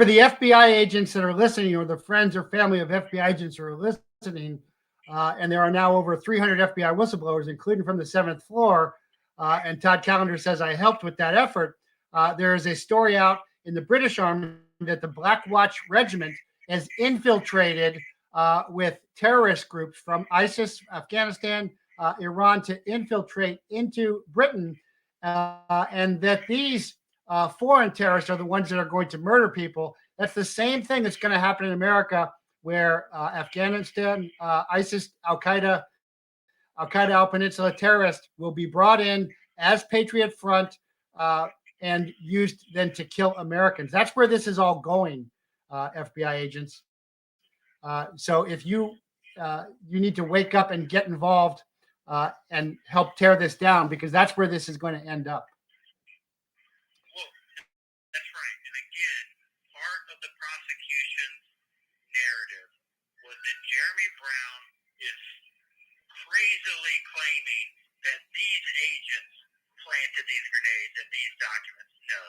the FBI agents that are listening, or the friends or family of FBI agents who are listening, and there are now over 300 FBI whistleblowers, including from the 7th floor, and Todd Callender says, I helped with that effort. There is a story out in the British Army that the Black Watch Regiment has infiltrated with terrorist groups from ISIS, Afghanistan, Iran, to infiltrate into Britain, and that these foreign terrorists are the ones that are going to murder people. That's the same thing that's going to happen in America, where Afghanistan, ISIS, Al-Qaeda Peninsula terrorists will be brought in as Patriot Front and used then to kill Americans. That's where this is all going, FBI agents. So if you need to wake up and get involved and help tear this down, because that's where this is going to end up. Well, that's right. And again, part of the prosecution's narrative was that Jeremy Brown is crazily claiming that these agents planted these grenades and these documents. No,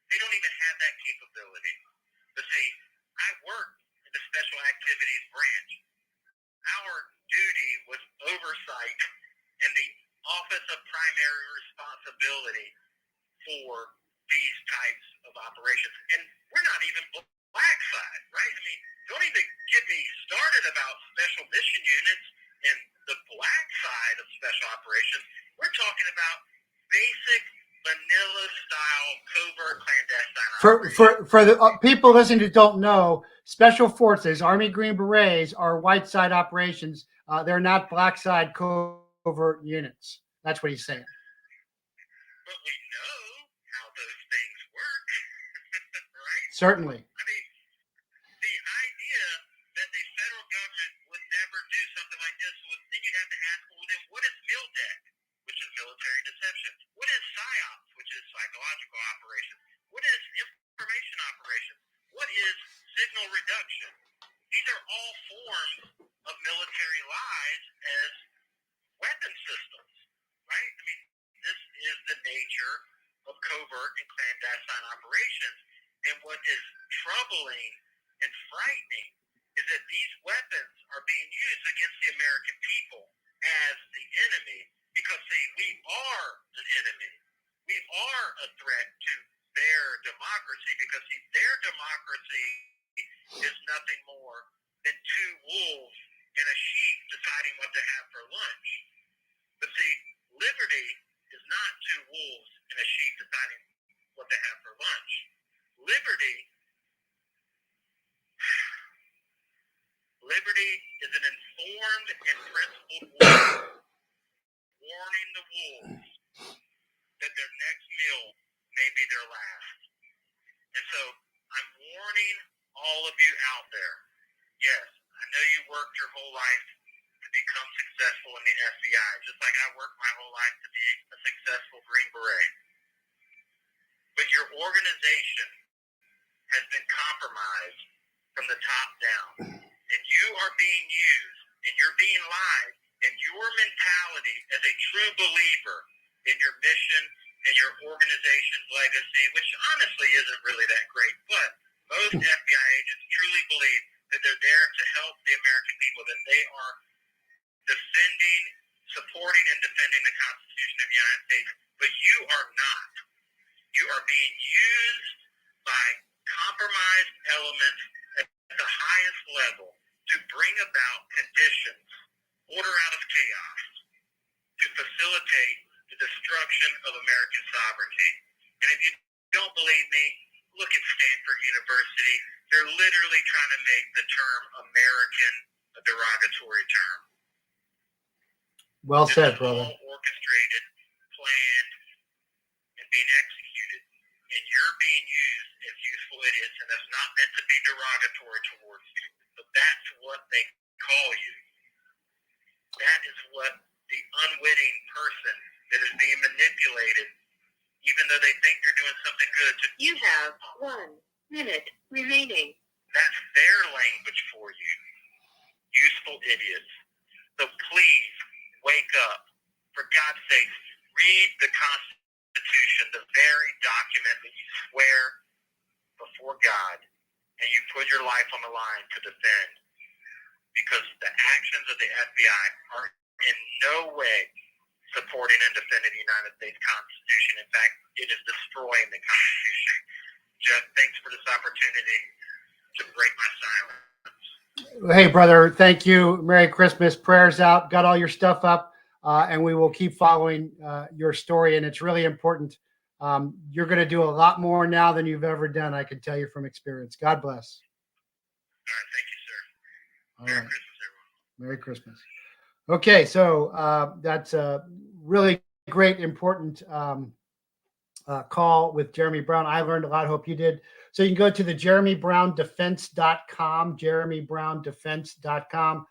they don't even have that capability. But see, I worked in the Special Activities Branch. office of primary responsibility for these types of operations. And we're not even black side, right? I mean, don't even get me started about special mission units and the black side of special operations. We're talking about basic vanilla style covert clandestine operations. For the people listening who don't know, special forces, Army Green Berets, are white side operations. They're not black side covert units. That's what he's saying. But we know how those things work, right? Certainly. I mean, the idea that the federal government would never do something like this, then you'd have to ask, well, then what is MILDEC, which is military deception? What is PSYOPs, which is psychological operations? What is information operations? What is signal reduction? These are all forms of military lies as weapon systems, right? I mean, this is the nature of covert and clandestine operations. And what is troubling and frightening is that these weapons are being used against the American people as the enemy. Because, see, we are the enemy. We are a threat to their democracy because, see, their democracy is nothing more than two wolves and a sheep deciding what to have for lunch. But, see, liberty is not two wolves and a sheep deciding what to have for lunch. Liberty is an informed and principled wolf warning the wolves that their next meal may be their last. And so I'm warning all of you out there. Yes, I know you worked your whole life to become successful in the FBI, just like I worked my whole life to be a successful Green Beret. But your organization has been compromised from the top down. And you are being used, and you're being lied, and your mentality as a true believer in your mission and your organization's legacy, which honestly isn't really that great, but most FBI agents truly believe that they're there to help the American people, that they are defending, supporting, and defending the Constitution of the United States. But you are not. You are being used by compromised elements at the highest level to bring about conditions, order out of chaos, to facilitate the destruction of American sovereignty. And if you don't believe me, look at Stanford University. They're literally trying to make the term American a derogatory term. Well said, This is brother. all orchestrated, planned, and being executed. And you're being used as useful idiots, and that's not meant to be derogatory towards you. But that's what they call you. That is what the unwitting person that is being manipulated, even though they think they're doing something good. You have 1 minute remaining. That's their language for you. Useful idiots. So please, wake up. For God's sake, read the Constitution, the very document that you swear before God, and you put your life on the line to defend. Because the actions of the FBI are in no way supporting and defending the United States Constitution. In fact, it is destroying the Constitution. Jeff, thanks for this opportunity to break my silence. Hey, brother, thank you. Merry Christmas. Prayers out. Got all your stuff up, and we will keep following your story. And it's really important. You're going to do a lot more now than you've ever done, I can tell you from experience. God bless. All right, thank you, sir. All Merry right. Christmas, everyone. Merry Christmas. Okay, so that's a really great, important call with Jeremy Brown. I learned a lot. Hope you did. So you can go to the jeremybrown.defense.com, jeremybrown.defense.com,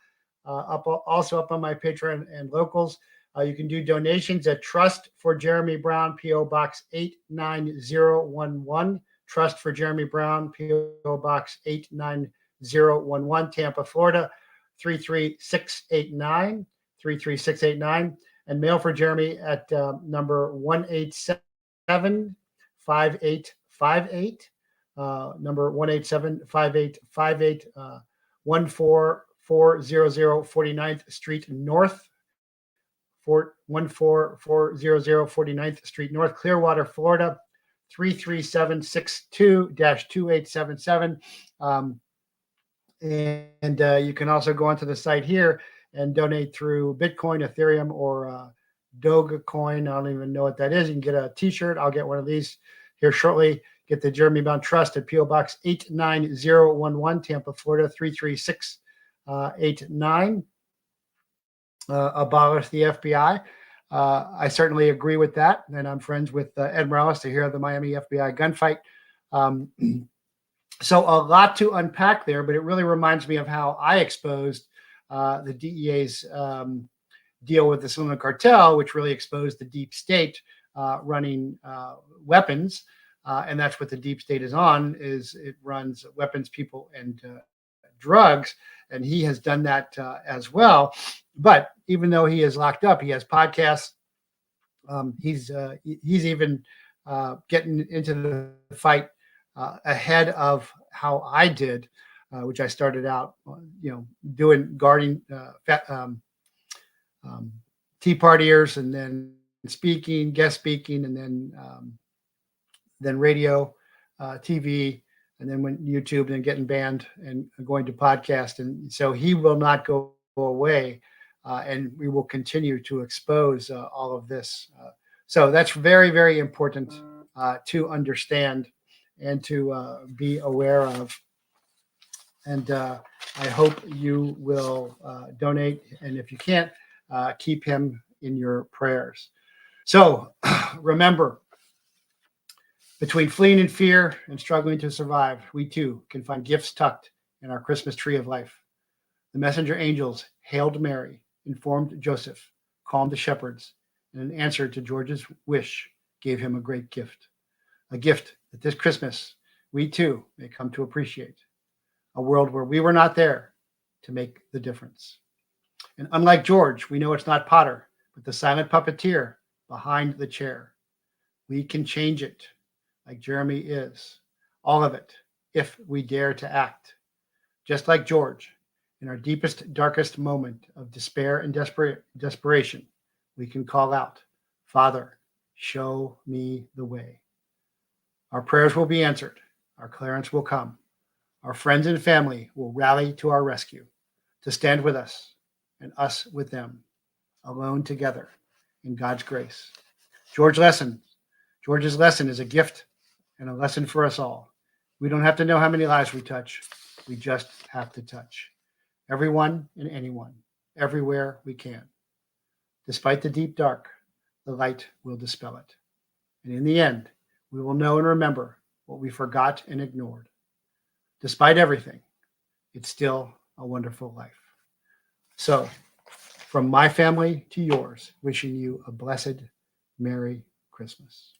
also up on my Patreon and locals. You can do donations at Trust for Jeremy Brown, P.O. Box 89011. Trust for Jeremy Brown, P.O. Box 89011, Tampa, Florida, 33689, 33689. And mail for Jeremy at number 187-5858. Number 187-5858, 14400 49th Street North, 14400 49th Street North, Clearwater, Florida, 33762-2877. You can also go onto the site here and donate through Bitcoin, Ethereum, or Dogecoin. I don't even know what that is. You can get a t-shirt. I'll get one of these here shortly. Get the Jeremy Bound Trust at P.O. Box 89011, Tampa, Florida, 33689. Abolish the FBI. I certainly agree with that. And I'm friends with Ed Morales, to hear of the Miami FBI gunfight. So a lot to unpack there, but it really reminds me of how I exposed the DEA's deal with the Sinaloa cartel, which really exposed the deep state running weapons. And that's what the deep state is on, is it runs weapons, people, and drugs. And he has done that as well. But even though he is locked up, he has podcasts. He's even getting into the fight ahead of how I did, which I started out, doing guarding Tea Partiers, and then speaking, guest speaking, and then radio, TV, and then went YouTube, and then getting banned and going to podcast. And so he will not go away, and we will continue to expose all of this. So that's very, very important to understand and to be aware of. And I hope you will donate. And if you can't, keep him in your prayers. So remember, between fleeing in fear and struggling to survive, we too can find gifts tucked in our Christmas tree of life. The messenger angels hailed Mary, informed Joseph, calmed the shepherds, and in answer to George's wish, gave him a great gift. A gift that this Christmas we too may come to appreciate. A world where we were not there to make the difference. And unlike George, we know it's not Potter, but the silent puppeteer behind the chair. We can change it, like Jeremy is. All of it, if we dare to act. Just like George, in our deepest, darkest moment of despair and desperation, we can call out, Father, show me the way. Our prayers will be answered. Our clearance will come. Our friends and family will rally to our rescue, to stand with us and us with them, alone together in God's grace. George's lesson is a gift and a lesson for us all. We don't have to know how many lives we touch. We just have to touch. Everyone and anyone, everywhere we can. Despite the deep dark, the light will dispel it. And in the end, we will know and remember what we forgot and ignored. Despite everything, it's still a wonderful life. So, from my family to yours, wishing you a blessed, Merry Christmas.